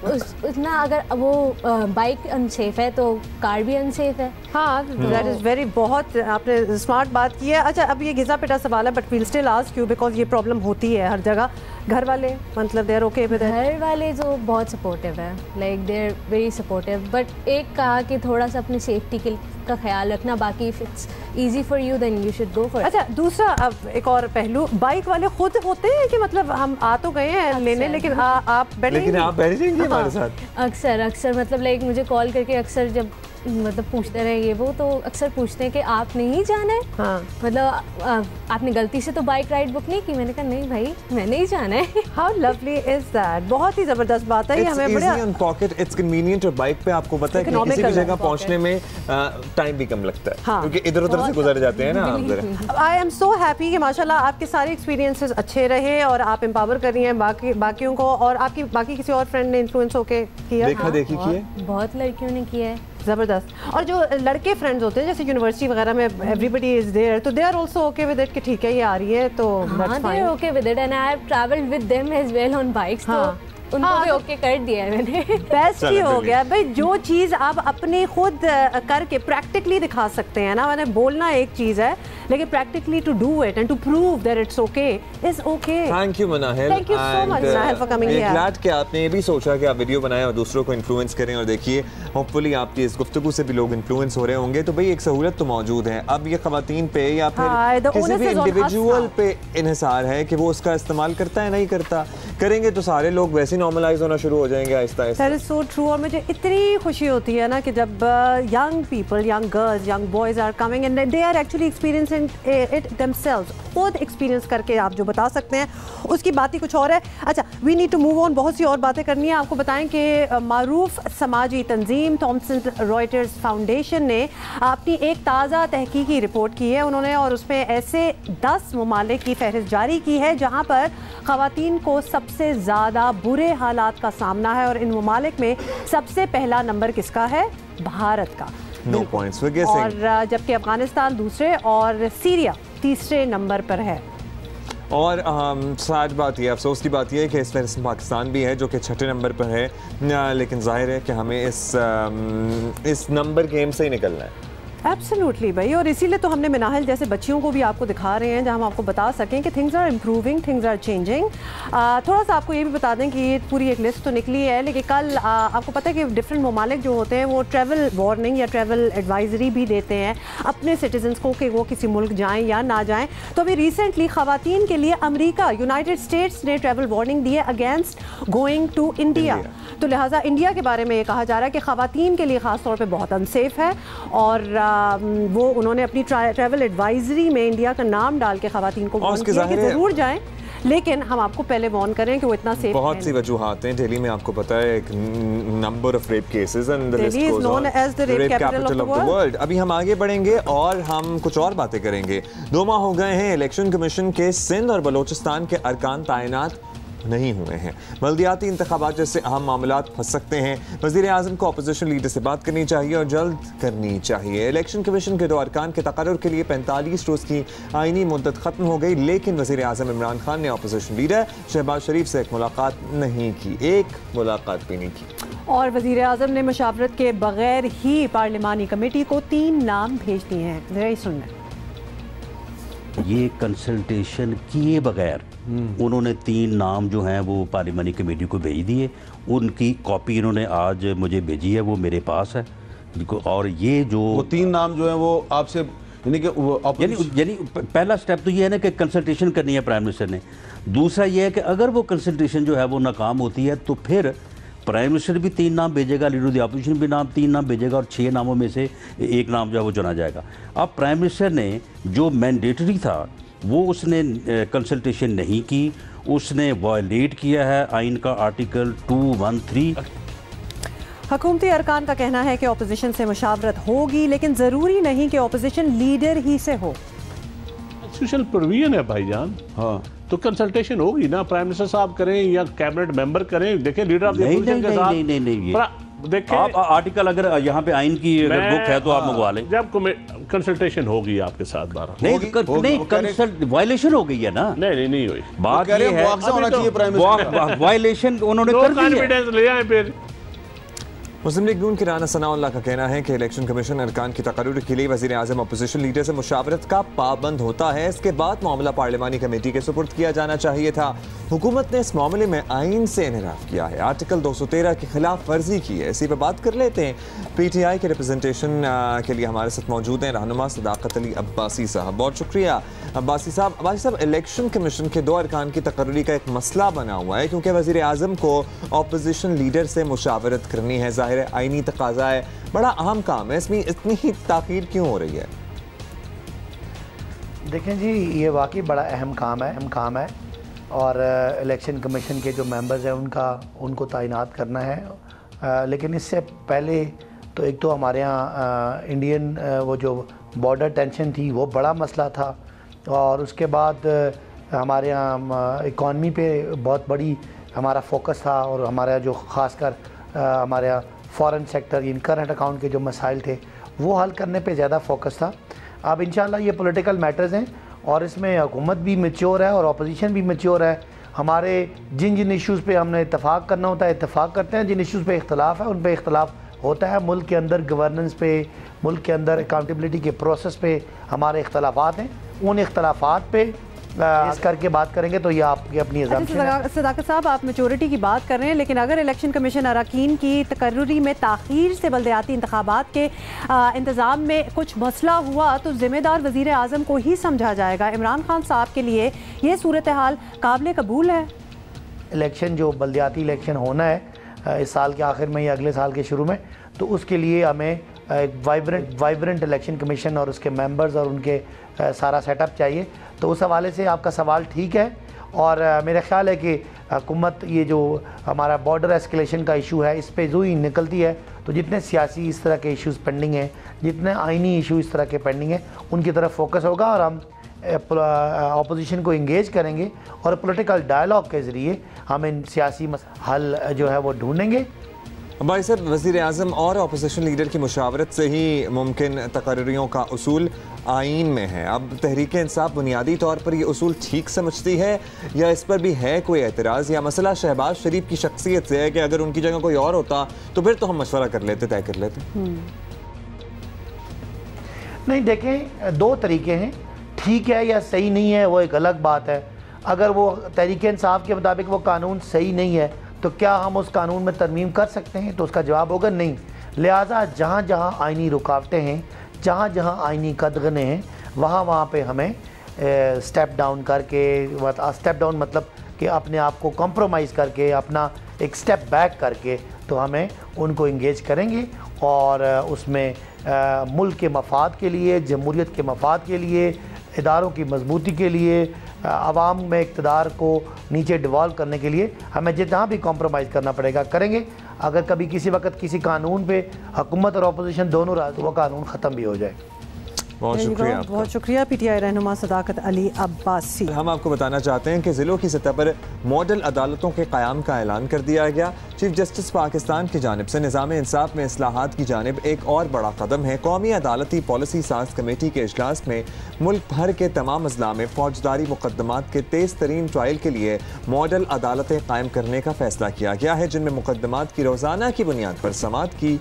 इतना अगर वो बाइक अनसेफ है तो कार भी अनसेफ है। हाँ, दैट इज वेरी, बहुत आपने स्मार्ट बात की है। अच्छा, अब ये घिसा पिटा सवाल है, but we'll still ask you because ये प्रॉब्लम होती है हर जगह। घर वाले मतलब they are okay with it? घर वाले तो बहुत सपोर्टिव है, like they are very supportive, but एक कहा कि थोड़ा सा अपनी सेफ्टी का ख्याल रखना, बाकी if it's easy for you then you should go for. अच्छा, दूसरा अब एक और पहलू, बाइक वाले खुद होते हैं कि मतलब हम आ तो गए हैं लेने, लेकिन आप बैठ जाएंगे हमारे साथ? अक्सर मतलब लाइक मुझे कॉल करके अक्सर जब मतलब पूछते रहे ये वो, तो अक्सर पूछते हैं कि आप नहीं जाना है। हाँ। मतलब आपने गलती से तो बाइक राइड बुक नहीं की? मैंने कहा नहीं भाई, मैंने ही जाना है। हाउ लवली इज दैट, बहुत ही जबरदस्त बात है। हमें बड़ा पॉकेट, इट्स कन्वीनियंट। और बाइक पे आपको पता है कि किसी भी जगह पहुंचने में टाइम भी कम लगता है, हाँ। क्योंकि इधर उधर से गुजर जाते हैं ना। आई एम सो हैप्पी कि माशाल्लाह आपके सारे एक्सपीरियंसेस अच्छे रहे और आप एम्पावर कर रही हैं बाकियों को, और आपकी बाकी किसी और फ्रेंड ने इन्फ्लुएंस होके किया? देखा देखी की है, बहुत लड़कियों ने किया है। जबरदस्त। और जो लड़के फ्रेंड्स होते हैं जैसे यूनिवर्सिटी वगैरह में, एवरीबडी इज देयर, तो they are also okay with it कि ठीक है ये आ रही है तो that's fine. They are okay with it and I have travelled with them as well on bikes. तो उनको भी ओके कर दिया है मैंने। बेस्ट ही हो गया भाई, जो चीज़ आप अपने खुद करके प्रैक्टिकली दिखा सकते हैं ना, मैंने बोलना एक चीज़ है लेकिन practically to do it and to prove that it's okay is okay. Thank you Manahil, thank you so much Manahil for coming here. Glad कि आपने ये भी सोचा कि आप वीडियो बनाएं और दूसरों को इन्फ्लुएंस करें, और देखिए होपफुली आपकी इस गुफ्तगू से भी लोग इन्फ्लुएंस हो रहे होंगे। तो भाई एक सहूलत तो मौजूद है, अब ये खवातीन पे या फिर किसी भी इंडिविजुअल पे इन्हिसार है कि वो उसका इस्तेमाल करता है नहीं करता। करेंगे तो सारे लोग वैसे नॉर्मलाइज होना शुरू हो जाएंगे आहिस्ता आहिस्ता। That is so true. और मुझे इतनी खुशी होती है ना कि जब young people, young girls, young boys are coming and they are actually experiencing it themselves, खुद एक्सपीरियंस करके आप जो बता सकते हैं उसकी बात ही कुछ और है। अच्छा, we need to move on, बहुत सी और बातें करनी है। आपको बताएं कि मारूफ समाजी तंजीम थॉमसन रॉयटर्स फाउंडेशन ने अपनी एक ताज़ा तहकीकी रिपोर्ट की है उन्होंने, और उसमें ऐसे 10 ममालिक की फहरिस्त जारी की है जहाँ पर ख़वातीन को सबसे ज़्यादा बुरे हालात का सामना है, और इन ममालिक में सबसे पहला नंबर किसका है? भारत का। No points for guessing। और जबकि अफगानिस्तान दूसरे और सीरिया तीसरे नंबर पर है। और सच बात यह, अफसोस की बात यह है कि इस फहरिस्त पाकिस्तान भी है जो कि 6ठे नंबर पर है, लेकिन जाहिर है कि हमें इस नंबर गेम से ही निकलना है। एब्सोल्युटली भाई, और इसीलिए तो हमने मनाहिल जैसे बच्चियों को भी आपको दिखा रहे हैं जहां हम आपको बता सकें कि things are improving, things are changing. थोड़ा सा आपको ये भी बता दें कि ये पूरी एक लिस्ट तो निकली है, लेकिन कल आपको पता है कि डिफरेंट ममालिक जो होते हैं वो ट्रैवल वार्निंग या ट्रैवल एडवाइजरी भी देते हैं अपने सिटीजन्स को कि वो किसी मुल्क जाएँ या ना जाएँ। तो अभी रिसेंटली ख़वातीन के लिए अमरीका, यूनाइटेड स्टेट्स ने ट्रैवल वार्निंग दी है अगेंस्ट गोइंग टू इंडिया। तो लिहाजा इंडिया के बारे में ये कहा जा रहा है कि ख़वातीन के लिए ख़ास तौर पर बहुत अनसेफ है, और वो उन्होंने अपनी ट्रैवल एडवाइजरी में इंडिया का नाम डाल के ख़वातीन को वार्न किया कि ज़रूर जाएं, लेकिन हम आपको पहले वार्न करें कि वो इतना सेफ है। बहुत सी वजूहात हैं। दिल्ली में आपको पता है एक number of rape cases and the list goes on, the rape capital of the world. अभी हम आगे बढ़ेंगे और हम कुछ और बातें करेंगे। 2 माह हो गए हैं इलेक्शन कमीशन के सिंध और बलोचिस्तान के अरकान तैनात नहीं हुए हैं। बल्दियाती इंतखाबात जैसे अहम मामलात फंस सकते हैं। वज़ीर आज़म को अपोजिशन लीडर से बात करनी चाहिए और जल्द करनी चाहिए। इलेक्शन कमीशन के 2 अरकान के तकर्रुर के लिए 45 रोज़ की आइनी मुद्दत ख़त्म हो गई, लेकिन वज़ीर आज़म इमरान खान ने अपोजिशन लीडर शहबाज शरीफ से एक मुलाकात नहीं की, एक मुलाकात भी नहीं की। और वज़ीर आज़म ने मशावरत के बगैर ही पार्लिमानी कमेटी को 3 नाम भेज दिए हैं। जरा सुनना, ये कंसल्टेशन किए बगैर उन्होंने 3 नाम जो हैं वो पार्लिमानी कमेटी को भेज दिए। उनकी कॉपी इन्होंने आज मुझे भेजी है, वो मेरे पास है। और ये जो वो 3 नाम जो हैं वो आपसे यानी पहला स्टेप तो ये है ना कि कंसल्टेशन करनी है प्राइम मिनिस्टर ने। दूसरा ये है कि अगर वो कंसल्टेशन जो है वो नाकाम होती है तो फिर प्राइम मिनिस्टर भी 3 नाम भेजेगा, लीडर ऑफ द अपोजिशन भी 3 नाम भेजेगा, और 6 नामों में से एक नाम जो है वो चुना जाएगा। अब प्राइम मिनिस्टर ने जो मैंडेटरी था वो उसने कंसल्टेशन नहीं की, उसने वायलेट किया है आइन का आर्टिकल 213। हुकूमती अरकान का कहना है कि अपोजिशन से मुशावरत होगी, लेकिन ज़रूरी नहीं कि अपोजिशन लीडर ही से हो। कॉन्स्टिट्यूशनल प्रोविजन है भाईजान। हाँ, तो कंसल्टेशन होगी ना, प्राइम मिनिस्टर साहब करें या कैबिनेट मेंबर करें। देखिए लीडर ऑफ द अपोजिशन के साथ नहीं, देखिए आप आर्टिकल अगर यहाँ पे आइन की अगर बुक है तो आप मंगवा लें। जब कंसल्टेशन होगी आपके साथ 12 नहीं कंसल्ट वायलेशन हो गई है ना। नहीं हुई। बात ये है वायलेशन उन्होंने कर दी है। कॉन्फिडेंस ले आए फिर। मुस्लिम लीग नून के राना सनाउल्लाह का कहना है कि इलेक्शन कमीशन अरकान की तकर्रुर के लिए वज़ीर आज़म अपोजिशन लीडर से मुशावरत का पाबंद होता है। इसके बाद मामला पार्लिमानी कमेटी के सुपुर्द किया जाना चाहिए था। हुकूमत ने इस मामले में आइन से इनहराफ किया है, आर्टिकल 213 की खिलाफ वर्जी की है। इसी पर बात कर लेते हैं। PTI के रिप्रेजेंटेशन के लिए हमारे साथ मौजूद हैं रहनुमा सदाकत अली अब्बासी साहब। बहुत शुक्रिया अब्बासी साहब। इलेक्शन कमीशन के 2 अरकान की तकर्रुरी का एक मसला बना हुआ है, क्योंकि वज़ीर आज़म को अपोजिशन लीडर से मुशावरत करनी है। ज़ाहिर है आईनी तकाजा है, बड़ा अहम काम है, इसमें इतनी ही ताख़ीर क्यों हो रही है? देखें जी, ये वाकई बड़ा अहम काम है और इलेक्शन कमीशन के जो मेंबर्स हैं उनको तैनात करना है। लेकिन इससे पहले तो एक तो हमारे यहाँ इंडियन वो जो बॉर्डर टेंशन थी वो बड़ा मसला था, और उसके बाद हमारे यहाँ इकॉनमी पे बहुत बड़ी हमारा फोकस था, और हमारा जो ख़ासकर हमारे यहाँ foreign sector in current account के जो मसाइल थे वो हल करने पे ज़्यादा फोकस था। अब इंशाल्लाह ये पॉलिटिकल मैटर्स हैं और इसमें हुकूमत भी मैच्योर है और अपोजिशन भी मैच्योर है। हमारे जिन इश्यूज़ पे हमने इत्तेफाक करना होता है इत्तेफाक करते हैं, जिन इश्यूज़ पे इख्तलाफ है उन पे इख्तलाफ होता है। मुल्क के अंदर गवर्नेंस पे, मुल्क के अंदर अकाउंटेबिलिटी के प्रोसेस पे हमारे इख्तलाफात हैं, उन इख्तलाफात पे इस करके बात करेंगे तो ये आपकी अपनी असम्पशन है। सदाकत साहब, आप मेचोरिटी की बात कर रहे हैं, लेकिन अगर इलेक्शन कमीशन अरकान की तकर्रुरी में ताख़ीर से बल्दियाती इंतखाबात के इंतज़ाम में कुछ मसला हुआ तो ज़िम्मेदार वज़ीर आज़म को ही समझा जाएगा। इमरान खान साहब के लिए ये सूरत हाल काबिल कबूल है? इलेक्शन जो बल्दियाती इलेक्शन होना है इस साल के आखिर में या अगले साल के शुरू में, तो उसके लिए हमें एक वाइब्रेंट इलेक्शन कमीशन और उसके मेंबर्स और उनके सारा सेटअप चाहिए। तो उस हवाले से आपका सवाल ठीक है, और मेरा ख्याल है कि हुकूमत ये जो हमारा बॉर्डर एस्केलेशन का इशू है इस पे जो ही निकलती है, तो जितने सियासी इस तरह के इश्यूज़ पेंडिंग हैं, जितने आइनी इशू इस तरह के पेंडिंग हैं, उनकी तरफ फोकस होगा और हम अपोजिशन को इंगेज करेंगे और पॉलिटिकल डायलॉग के ज़रिए हम इन सियासी हल जो है वो ढूंढेंगे। भाई साहब, वज़ीर आज़म और अपोजिशन लीडर की मुशावरत से ही मुमकिन तकर्रियों का उसूल आइन में है। अब तहरीक इंसाफ बुनियादी तौर पर ये उसूल ठीक समझती है या इस पर भी है कोई एतराज़, या मसला शहबाज शरीफ की शख्सियत से है कि अगर उनकी जगह कोई और होता तो फिर तो हम मशवरा कर लेते, तय कर लेते? नहीं, देखें, दो तरीके हैं, ठीक है या सही नहीं है वो एक अलग बात है। अगर वो तहरीक इंसाफ के मुताबिक वो कानून सही नहीं है तो क्या हम उस कानून में तरमीम कर सकते हैं? तो उसका जवाब होगा नहीं। लिहाजा जहाँ जहाँ आइनी रुकावटें हैं, जहाँ जहाँ आइनी कदगने हैं, वहाँ पे हमें स्टेप डाउन करके, स्टेप डाउन मतलब कि अपने आप को कॉम्प्रोमाइज़ करके, अपना एक स्टेप बैक करके, तो हमें उनको इंगेज करेंगे और उसमें मुल्क के मफाद के लिए, जमहूरियत के मफाद के लिए, इदारों की मजबूती के लिए, आवाम में इक़्तिदार को नीचे डिवॉल्व करने के लिए हमें जहाँ भी कॉम्प्रोमाइज़ करना पड़ेगा करेंगे। अगर कभी किसी वक्त किसी कानून पे हुकूमत और अपोजिशन दोनों राज, तो वो कानून ख़त्म भी हो जाए। बहुत शुक्रिया, बहुत शुक्रिया PTI रहनुमा सदाकत अली अब्बासी। हम आपको बताना चाहते हैं कि ज़िलों की सतह पर मॉडल अदालतों के क़याम का ऐलान कर दिया गया। चीफ जस्टिस पाकिस्तान की जानिब से निज़ाम इंसाफ में इस्लाहात की जानिब एक और बड़ा कदम है। कौमी अदालती पॉलिसी साज कमेटी के इजलास में मुल्क भर के तमाम अजला में फौजदारी मुकदमात के तेज़ तरीन ट्रायल के लिए मॉडल अदालतें कायम करने का फैसला किया गया है, जिनमें मुकदमात की रोज़ाना की बुनियाद पर समाअत की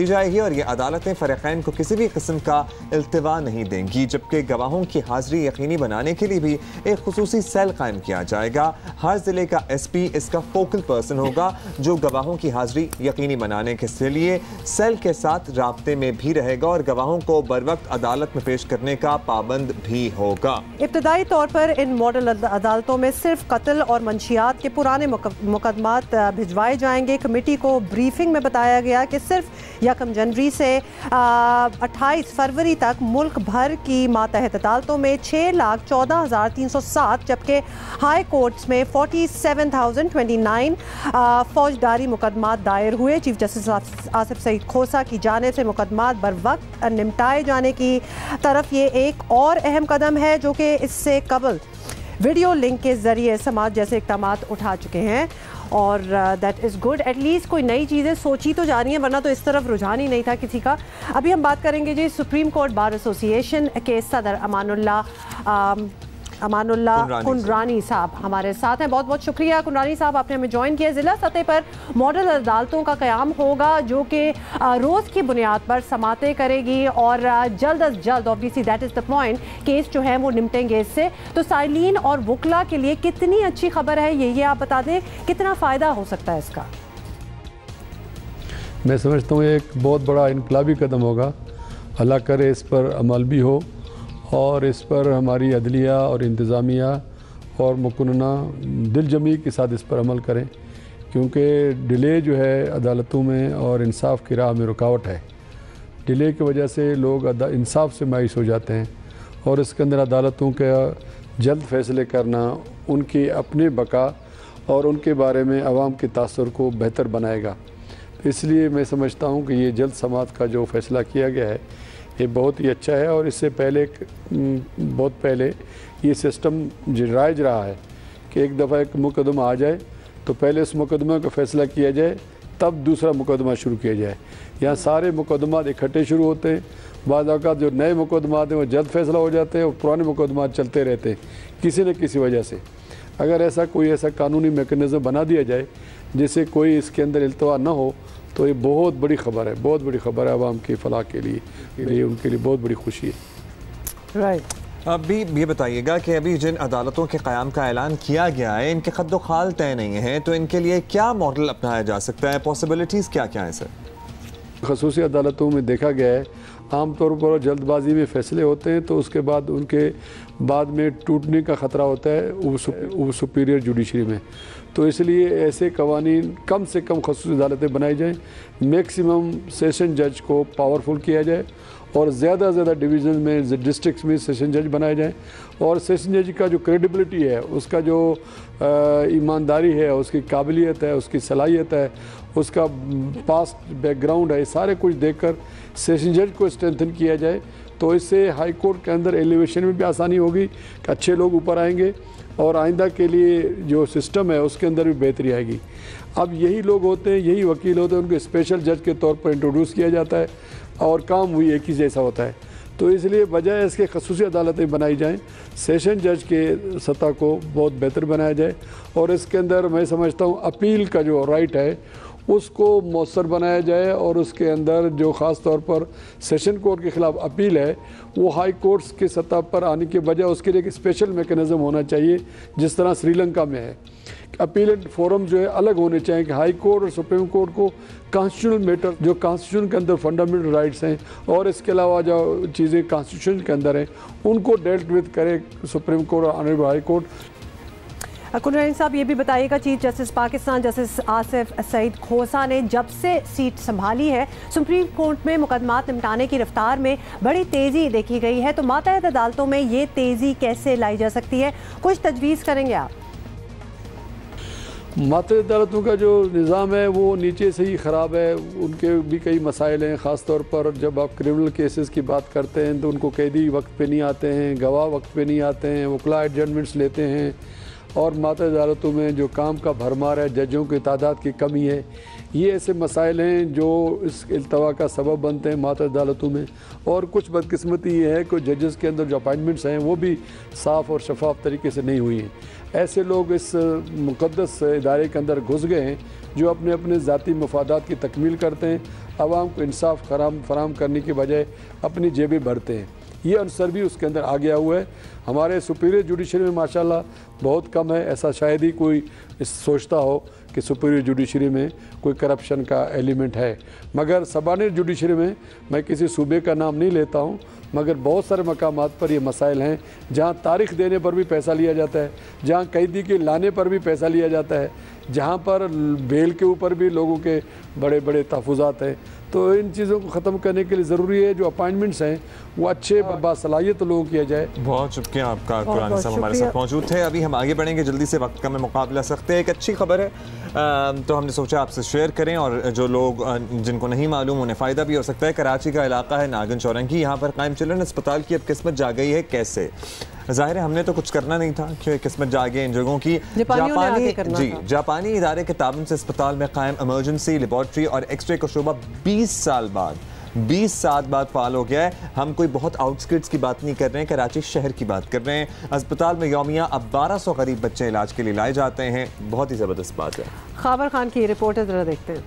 जाएगी और ये अदालतें फ़रीक़ैन को किसी भी किस्म का इल्तिवा नहीं देंगी, जबकि गवाहों की हाजिरी यकीनी बनाने के लिए भी एक खुसूसी सेल कायम किया जाएगा। हर जिले का SP इसका फोकल पर्सन होगा जो गवाहों की हाजिरी यकीनी बनाने के लिए सेल के साथ राब्ते में भी रहेगा और गवाहों को बर वक्त अदालत में पेश करने का पाबंद भी होगा। इब्तदाई तौर पर इन मॉडल अदालतों में सिर्फ कत्ल और मंशियात के पुराने मुकदमात भिजवाए जाएंगे। कमेटी को ब्रीफिंग में बताया गया कि सिर्फ 1 जनवरी से 28 फरवरी तक मुल्क भर की मातहत अदालतों में 6,14,307 जबकि हाई कोर्ट्स में 47,029 फौजदारी मुकदमात दायर हुए। चीफ जस्टिस आसिफ सईद खोसा की जानिब से मुकदमात बर वक्त निपटाए जाने की तरफ ये एक और अहम कदम है, जो कि इससे कबल वीडियो लिंक के ज़रिए समाज जैसे इक़दाम उठा चुके हैं और दैट इज़ गुड। एटलीस्ट कोई नई चीज़ें सोची तो जा रही हैं, वरना तो इस तरफ रुझान ही नहीं था किसी का। अभी हम बात करेंगे जी सुप्रीम कोर्ट बार एसोसिएशन के सदर अमानुल्लाह कुनरानी साहब हमारे साथ हैं। बहुत बहुत शुक्रिया कुनरानी साहब, आपने हमें ज्वाइन किया। ज़िला सतह पर मॉडल अदालतों का क़याम होगा जो कि रोज़ की बुनियाद पर समातें करेगी और जल्द अज जल्द, obviously that is the point, case जो है वो निपटेंगे इससे। तो साइलिन और वकला के लिए कितनी अच्छी खबर है ये आप बता दें, कितना फ़ायदा हो सकता है इसका? मैं समझता हूँ एक बहुत बड़ा इनकलाबी कदम होगा। अल्लाह करे इस पर अमल भी हो और इस पर हमारी अदलिया और इंतज़ामिया और मुकन्ना दिलजमी के साथ इस पर अमल करें। क्योंकि डिले जो है अदालतों में और इंसाफ की राह में रुकावट है। डिले की वजह से लोग इंसाफ से मायूस हो जाते हैं और इसके अंदर अदालतों का जल्द फैसले करना उनकी अपने बका और उनके बारे में आवाम के तासुर को बेहतर बनाएगा। इसलिए मैं समझता हूँ कि ये जल्द समाअत का जो फ़ैसला किया गया है ये बहुत ही अच्छा है। और इससे पहले बहुत पहले ये सिस्टम राइज रहा है कि एक दफ़ा एक मुकदमा आ जाए तो पहले उस मुकदमे का फ़ैसला किया जाए तब दूसरा मुकदमा शुरू किया जाए। यहाँ सारे मुकदमा इकट्ठे शुरू होते हैं, बाद औक़ात जो नए मुकदमा आते हैं वो जल्द फैसला हो जाते हैं और पुराने मुकदमा चलते रहते हैं किसी न किसी वजह से। अगर ऐसा कानूनी मेकनिज़म बना दिया जाए जिससे कोई इसके अंदर इल्तवा ना हो तो ये बहुत बड़ी ख़बर है, बहुत बड़ी ख़बर है आवाम की फलाह के लिए उनके लिए बहुत बड़ी खुशी है। राइट। अभी ये बताइएगा कि अभी जिन अदालतों के क़याम का ऐलान किया गया है इनके खद्दो खाल तय नहीं है, तो इनके लिए क्या मॉडल अपनाया जा सकता है, पॉसिबिलिटीज़ क्या क्या हैं सर? ख़ुसूसी अदालतों में देखा गया है आम तौर पर जल्दबाजी में फ़ैसले होते हैं तो उसके बाद उनके बाद में टूटने का ख़तरा होता है वो सुपीरियर जुडिशरी में। तो इसलिए ऐसे कवानीन कम से कम ख़ुसूसी अदालतें बनाई जाएँ, मैक्सिमम सेशन जज को पावरफुल किया जाए और ज़्यादा से ज़्यादा डिवीज़न में डिस्ट्रिक्ट्स में सेशन जज बनाए जाएँ और सेशन जज का जो क्रेडिबिलिटी है, उसका जो ईमानदारी है, उसकी काबिलियत है, उसकी सलाहियत है, उसका पास्ट बैकग्राउंड है, सारे कुछ देखकर सेशन जज को स्ट्रेंथन किया जाए तो इससे हाई कोर्ट के अंदर एलिवेशन में भी आसानी होगी कि अच्छे लोग ऊपर आएंगे और आइंदा के लिए जो सिस्टम है उसके अंदर भी बेहतरी आएगी। अब यही लोग होते हैं, यही वकील होते हैं, उनको स्पेशल जज के तौर पर इंट्रोड्यूस किया जाता है और काम वही एक ही जैसा होता है। तो इसलिए बजाय इसके खसूसी अदालतें बनाई जाएं, सेशन जज के सतह को बहुत बेहतर बनाया जाए और इसके अंदर मैं समझता हूँ अपील का जो राइट है उसको मौसर बनाया जाए और उसके अंदर जो ख़ास तौर पर सेशन कोर्ट के ख़िलाफ़ अपील है वो हाई कोर्ट्स की सतह पर आने के बजाय उसके लिए एक स्पेशल मैकेनिज़्म होना चाहिए जिस तरह श्रीलंका में है। अपीलेट फोरम जो है अलग होने चाहिए कि हाई कोर्ट और सुप्रीम कोर्ट को कॉन्स्टिट्यूशनल मैटर जो कॉन्स्टिट्यूशन के अंदर फंडामेंटल राइट्स हैं और इसके अलावा जो चीज़ें कॉन्स्टिट्यूशन के अंदर हैं उनको डेल्ट विद करे सुप्रीम कोर्ट और ऑनरेबल हाई कोर्ट। कुलरैनी साहब ये भी बताइएगा, chief justice Pakistan justice Asif Saeed Khosa ने जब से सीट संभाली है सुप्रीम कोर्ट में मुकदमात निपटाने की रफ्तार में बड़ी तेज़ी देखी गई है, तो मातहत अदालतों में ये तेज़ी कैसे लाई जा सकती है, कुछ तजवीज़ करेंगे आप? मातहत अदालतों का जो निज़ाम है वो नीचे से ही ख़राब है, उनके भी कई मसाइल हैं। ख़ास तौर पर जब आप क्रिमिनल केसेस की बात करते हैं तो उनको कैदी वक्त पे नहीं आते हैं, गवाह वक्त पे नहीं आते हैं, वकला एडजमेंट्स लेते हैं और मातहत अदालतों में जो काम का भरमार है, जजों की तादाद की कमी है, ये ऐसे मसाइल हैं जो इस इल्तवा का सबब बनते हैं मातहत अदालतों में। और कुछ बदकिस्मती ये है कि जजेस के अंदर जो अपॉइंटमेंट्स हैं वो भी साफ़ और शफाफ तरीके से नहीं हुई हैं। ऐसे लोग इस मुक़द्दस इदारे के अंदर घुस गए हैं जो अपने अपने ज़ाती मफादात की तकमील करते हैं, आवाम को इंसाफ फराहम करने के बजाय अपनी जेबें भरते हैं। ये अनसर भी उसके अंदर आ गया हुआ है। हमारे सुपीरियर जुडिशरी में माशाल्लाह बहुत कम है, ऐसा शायद ही कोई सोचता हो कि सुपीरियर जुडिशरी में कोई करप्शन का एलिमेंट है। मगर सबऑर्डिनेट जुडिशरी में मैं किसी सूबे का नाम नहीं लेता हूँ, मगर बहुत सारे मकामात पर ये मसाइल हैं जहाँ तारीख़ देने पर भी पैसा लिया जाता है, जहाँ कैदी के लाने पर भी पैसा लिया जाता है, जहाँ पर बेल के ऊपर भी लोगों के बड़े बड़े तहफ़्फ़ुज़ात हैं। तो इन चीज़ों को ख़त्म करने के लिए ज़रूरी है जो अपॉइंटमेंट्स हैं वो अच्छे बासलाहियत लोगों किया जाए। बहुत शुक्रिया आपका, कुलरैनी साहब हमारे साथ मौजूद थे। अभी हम आगे बढ़ेंगे, जल्दी से वक्त का मैं मुकाबला सकते हैं। एक अच्छी खबर है तो हमने सोचा आपसे शेयर करें और जो लोग जिनको नहीं मालूम उन्हें फ़ायदा भी हो सकता है। कराची का इलाका है नागन चौरंगी, यहाँ पर कायम चिल्ड्रन अस्पताल की अब किस्मत जा गई है। कैसे? ज़ाहिर है हमने तो कुछ करना नहीं था, क्यों किस्मत जागे इन जगहों की। जापानी इदारे के ताबन से अस्पताल में कायम इमरजेंसी लेबॉर्ट्री और एक्सरे का शोबा 20 साल बाद फाल हो गया है। हम कोई बहुत आउटस्कर्ट्स की बात नहीं कर रहे हैं, कराची शहर की बात कर रहे हैं। अस्पताल में यौमिया अब 1200 करीब बच्चे इलाज के लिए लाए जाते हैं। बहुत ही ज़बरदस्त बात है। खाबर खान की रिपोर्ट ज़रा देखते हैं।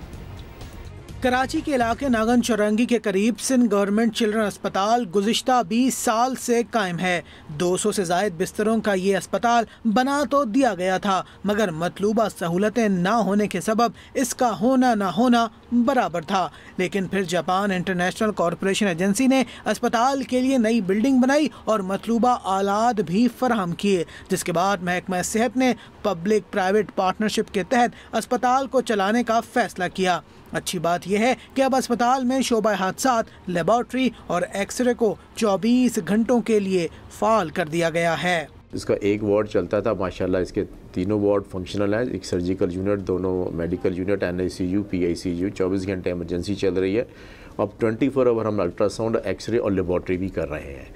कराची के इलाके नागन चौरंगी के करीब सिंध गवर्नमेंट चिल्ड्रन अस्पताल गुज़िश्ता 20 साल से कायम है। 200 से ज़ायद बिस्तरों का ये अस्पताल बना तो दिया गया था, मगर मतलूबा सहूलतें ना होने के सबब इसका होना ना होना बराबर था। लेकिन फिर जापान इंटरनेशनल कॉरपोरेशन एजेंसी ने अस्पताल के लिए नई बिल्डिंग बनाई और मतलूबा आलात भी फराहम किए, जिसके बाद महकमा सेहत ने पब्लिक प्राइवेट पार्टनरशिप के तहत अस्पताल को चलाने का फैसला किया। अच्छी बात यह है कि अब अस्पताल में शोबा हादसात, लेबॉर्ट्री और एक्सरे को 24 घंटों के लिए फाल कर दिया गया है। इसका एक वार्ड चलता था, माशाल्लाह इसके तीनों वार्ड फंक्शनल है। एक सर्जिकल यूनिट, दोनों मेडिकल यूनिट, NICU, PICU, 24 घंटे इमरजेंसी चल रही है। अब 24 आवर हम अल्ट्रासाउंड, एक्सरे और लेबॉर्ट्री भी कर रहे हैं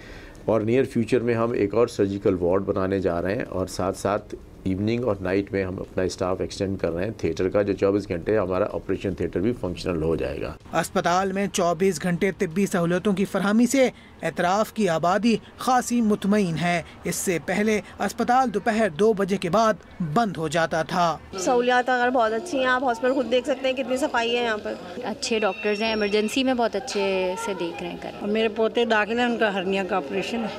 और नियर फ्यूचर में हम एक और सर्जिकल वार्ड बनाने जा रहे हैं और साथ साथ इवनिंग और नाइट में हम अपना स्टाफ एक्सटेंड कर रहे हैं। थिएटर का जो 24 घंटे हमारा ऑपरेशन थिएटर भी फंक्शनल हो जाएगा। अस्पताल में 24 घंटे तिब्बी सहूलतों की फरहमी से एतराफ़ की आबादी खासी मुतमईन है। इससे पहले अस्पताल दोपहर 2 बजे के बाद बंद हो जाता था। सहूलियात अगर बहुत अच्छी हैं, आप हॉस्पिटल खुद देख सकते हैं कितनी सफाई है यहाँ पर। अच्छे डॉक्टर्स हैं, इमरजेंसी में बहुत अच्छे से देख रहे हैं। और मेरे पोते दाखिल हैं, उनका हर्निया का ऑपरेशन है,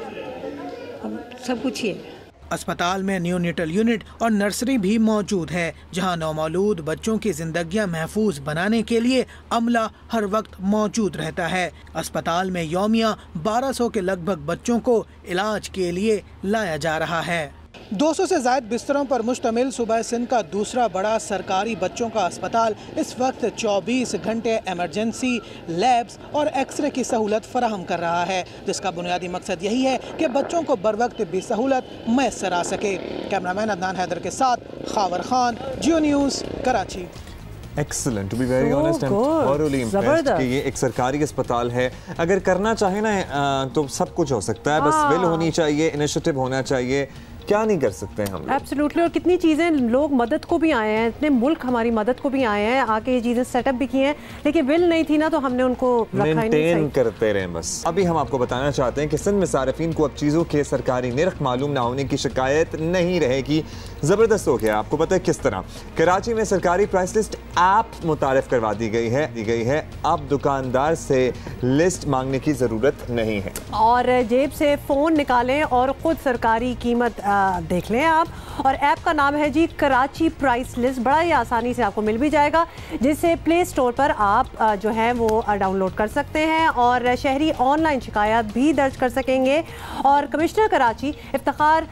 सब कुछ ही है। अस्पताल में नियोनेटल यूनिट और नर्सरी भी मौजूद है, जहां नौमौलूद बच्चों की जिंदगियां महफूज बनाने के लिए अमला हर वक्त मौजूद रहता है। अस्पताल में यौमिया 1200 के लगभग बच्चों को इलाज के लिए लाया जा रहा है। 200 से ज़ायद बिस्तरों पर मुश्तमिल सूबा सिंध का दूसरा बड़ा सरकारी बच्चों का अस्पताल इस वक्त 24 घंटे इमरजेंसी, लैब्स और एक्सरे की सहूलत फराहम कर रहा है, जिसका बुनियादी मकसद यही है कि बच्चों को बर वक्त भी सहूलत मैसर आ सके। कैमरामैन अदनान हैदर के साथ Khawar Khan, Geo News, Karachi. Excellent, to be very honest, I'm thoroughly impressed कि ये एक सरकारी अस्पताल है। अगर करना चाहे ना तो सब कुछ हो सकता है, बस विल होनी चाहिए, इनिशिएटिव होना चाहिए। क्या नहीं कर सकते हैं हम लोग? एब्सोल्युटली। और कितनी चीज़ें लोग मदद को भी आए हैं, इतने मुल्क हमारी मदद को भी आए हैं, आके ये चीज़ें सेटअप भी की हैं, लेकिन विल नहीं थी ना तो हमने उनको मेंटेन करते रहे बस। अभी हम आपको बताना चाहते हैं कि सिंध में सारिफीन को अब चीज़ों के सरकारी निर्ख मालूम ना होने की शिकायत नहीं रहेगी। ज़बरदस्त हो गया। आपको पता है किस तरह? कराची में सरकारी प्राइस लिस्ट ऐप मुतारिफ करवा दी गई है। अब दुकानदार से लिस्ट मांगने की ज़रूरत नहीं है और जेब से फ़ोन निकालें और ख़ुद सरकारी कीमत देख लें आप। और ऐप का नाम है जी कराची प्राइस लिस्ट। बड़ा ही आसानी से आपको मिल भी जाएगा, जिसे प्ले स्टोर पर आप जो है वो डाउनलोड कर सकते हैं और शहरी ऑनलाइन शिकायत भी दर्ज कर सकेंगे। और कमिश्नर कराची इफ्तिखार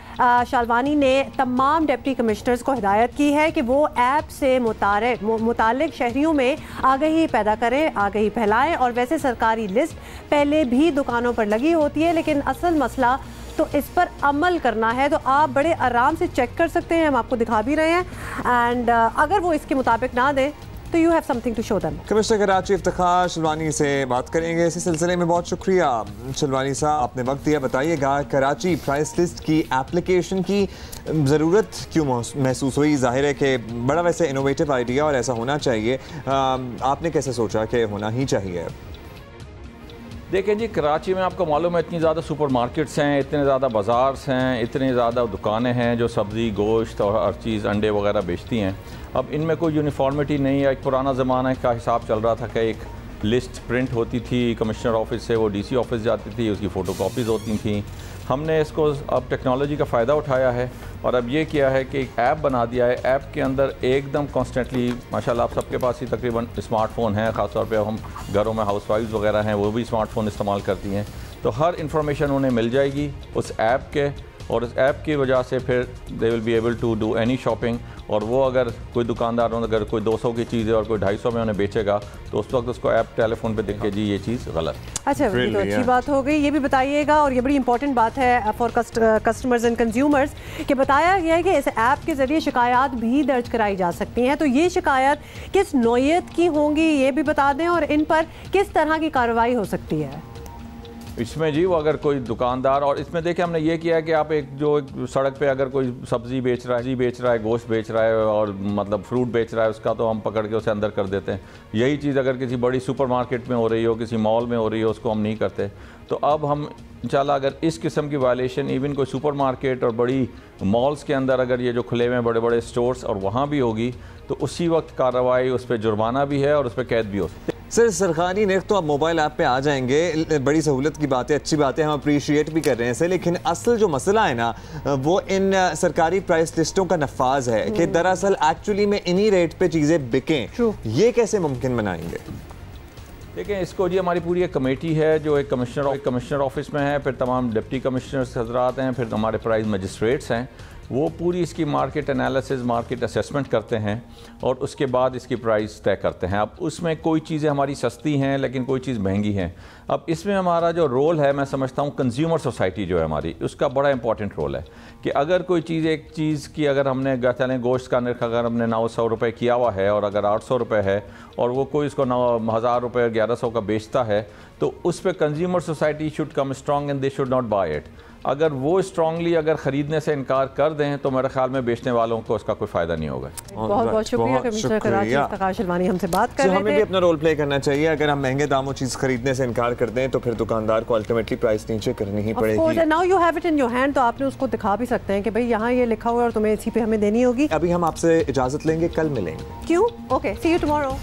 शालवानी ने तमाम डिप्टी कमिश्नर्स को हिदायत की है कि वो ऐप से मुतालिक शहरियों में आगाही पैदा करें, आगाही फैलाएं। और वैसे सरकारी लिस्ट पहले भी दुकानों पर लगी होती है, लेकिन असल मसला तो इस पर अमल करना है। तो आप बड़े आराम से चेक कर सकते हैं, हम आपको दिखा भी रहे हैं। एंड अगर वो इसके मुताबिक ना दें तो you have something to show them. Commissioner Karachi Iftikhar Shilwani से बात करेंगे इसी सिलसिले में। बहुत शुक्रिया शिलवानी साहब, आपने वक्त दिया। बताइएगा कराची प्राइस लिस्ट की एप्लीकेशन की ज़रूरत क्यों महसूस हुई? जाहिर है कि बड़ा वैसे इनोवेटिव आइडिया और ऐसा होना चाहिए, आपने कैसे सोचा कि होना ही चाहिए? देखिए जी, कराची में आपको मालूम है इतनी ज़्यादा सुपर मार्केट्स हैं, इतने ज़्यादा बाज़ार्स हैं, इतनी ज़्यादा दुकानें हैं जो सब्ज़ी, गोश्त और हर चीज़, अंडे वगैरह बेचती हैं। अब इनमें कोई यूनिफॉर्मिटी नहीं है। एक पुराना ज़माना का हिसाब चल रहा था कि एक लिस्ट प्रिंट होती थी कमिश्नर ऑफिस से, वो DC ऑफिस जाती थी, उसकी फ़ोटो कॉपीज़ होती थी। हमने इसको अब टेक्नोलॉजी का फ़ायदा उठाया है और अब ये किया है कि एक ऐप बना दिया है। ऐप के अंदर एकदम कॉन्स्टेंटली, माशाल्लाह आप सबके पास ही तकरीबन स्मार्टफ़ोन है, ख़ासतौर पे हम घरों में हाउसवाइफ्स वगैरह हैं वो भी स्मार्टफ़ोन इस्तेमाल करती हैं, तो हर इंफॉर्मेशन उन्हें मिल जाएगी उस ऐप के। और उस ऐप की वजह से फिर they will be able to do any shopping. और वो अगर कोई दुकानदार अगर कोई 200 की चीज़ है और कोई 250 में उन्हें बेचेगा तो उस वक्त उसको ऐप टेलीफोन पे देख के जी ये चीज़ गलत। अच्छा, ये तो अच्छी बात हो गई। ये भी बताइएगा, और ये बड़ी इंपॉर्टेंट बात है फॉर कस्टमर्स एंड कंज्यूमर्स, कि बताया गया है कि इस ऐप के ज़रिए शिकायत भी दर्ज कराई जा सकती हैं। तो ये शिकायत किस नौयत की होंगी ये भी बता दें, और इन पर किस तरह की कार्रवाई हो सकती है? इसमें जी वो अगर कोई दुकानदार, और इसमें देखिए हमने ये किया है कि आप एक सड़क पे अगर कोई सब्ज़ी बेच रहा है, गोश्त बेच रहा है और मतलब फ्रूट बेच रहा है, उसका तो हम पकड़ के उसे अंदर कर देते हैं। यही चीज़ अगर किसी बड़ी सुपरमार्केट में हो रही हो, किसी मॉल में हो रही हो, उसको हम नहीं करते। तो अब हम इंशाल्लाह अगर इस किस्म की वायलेशन इवन कोई सुपरमार्केट और बड़ी मॉल्स के अंदर अगर ये जो खुले हुए बड़े बड़े स्टोर्स और वहाँ भी होगी तो उसी वक्त कार्रवाई, उस पर जुर्माना भी है और उस पर कैद भी हो सकती है। सर सरकारी नर्ख तो अब मोबाइल ऐप पे आ जाएंगे, बड़ी सहूलत की बात है, अच्छी बात है, हम अप्रिशिएट भी कर रहे हैं इसे, लेकिन असल जो मसला है ना वो इन सरकारी प्राइस लिस्टों का नफाज है कि दरअसल एक्चुअली में इन्हीं रेट पे चीज़ें बिकें। ये कैसे मुमकिन बनाएंगे? देखिए, इसको जी हमारी पूरी एक कमेटी है जो एक कमिश्नर ऑफिस में है, फिर तमाम डिप्टी कमिश्नर्स हजरात हैं, फिर हमारे प्राइस मजिस्ट्रेट्स हैं, वो पूरी इसकी मार्केट एनालिसिस, मार्केट असेसमेंट करते हैं और उसके बाद इसकी प्राइस तय करते हैं। अब उसमें कोई चीज़ें हमारी सस्ती हैं लेकिन कोई चीज़ महंगी हैं। अब इसमें हमारा जो रोल है, मैं समझता हूँ कंज्यूमर सोसाइटी जो है हमारी, उसका बड़ा इंपॉर्टेंट रोल है कि अगर कोई चीज़, एक चीज़ की अगर हमने चलें गोश्त का नर्ख अगर हमने 900 रुपये किया हुआ है और अगर 800 रुपये है और वो कोई इसको 9,000 रुपये 1100 का बेचता है, तो उस पर consumer society should come strong and they should not buy it. अगर वो स्ट्रांगली अगर ख़रीदने से इनकार कर दें तो मेरे ख्याल में बेचने वालों को उसका कोई फ़ायदा नहीं होगा। बहुत बहुत शुक्रिया कमिश्नर कराची इफ्तिखार शिलवानी हमसे बात कर रहे थे। हमें भी अपना रोल प्ले करना चाहिए। अगर हम महंगे दामों चीज़ खरीदने से इनकार कर दें तो फिर दुकानदार को अल्टीमेटली प्राइस नीचे करनी ही पड़ेगी। Now you have it in your hand, तो आपने उसको दिखा भी सकते हैं कि भाई यहाँ ये लिखा हुआ है और तुम्हें इसी पे हमें देनी होगी। अभी हम आपसे इजाज़त लेंगे, कल मिलेंगे। क्यों? Okay, see you tomorrow.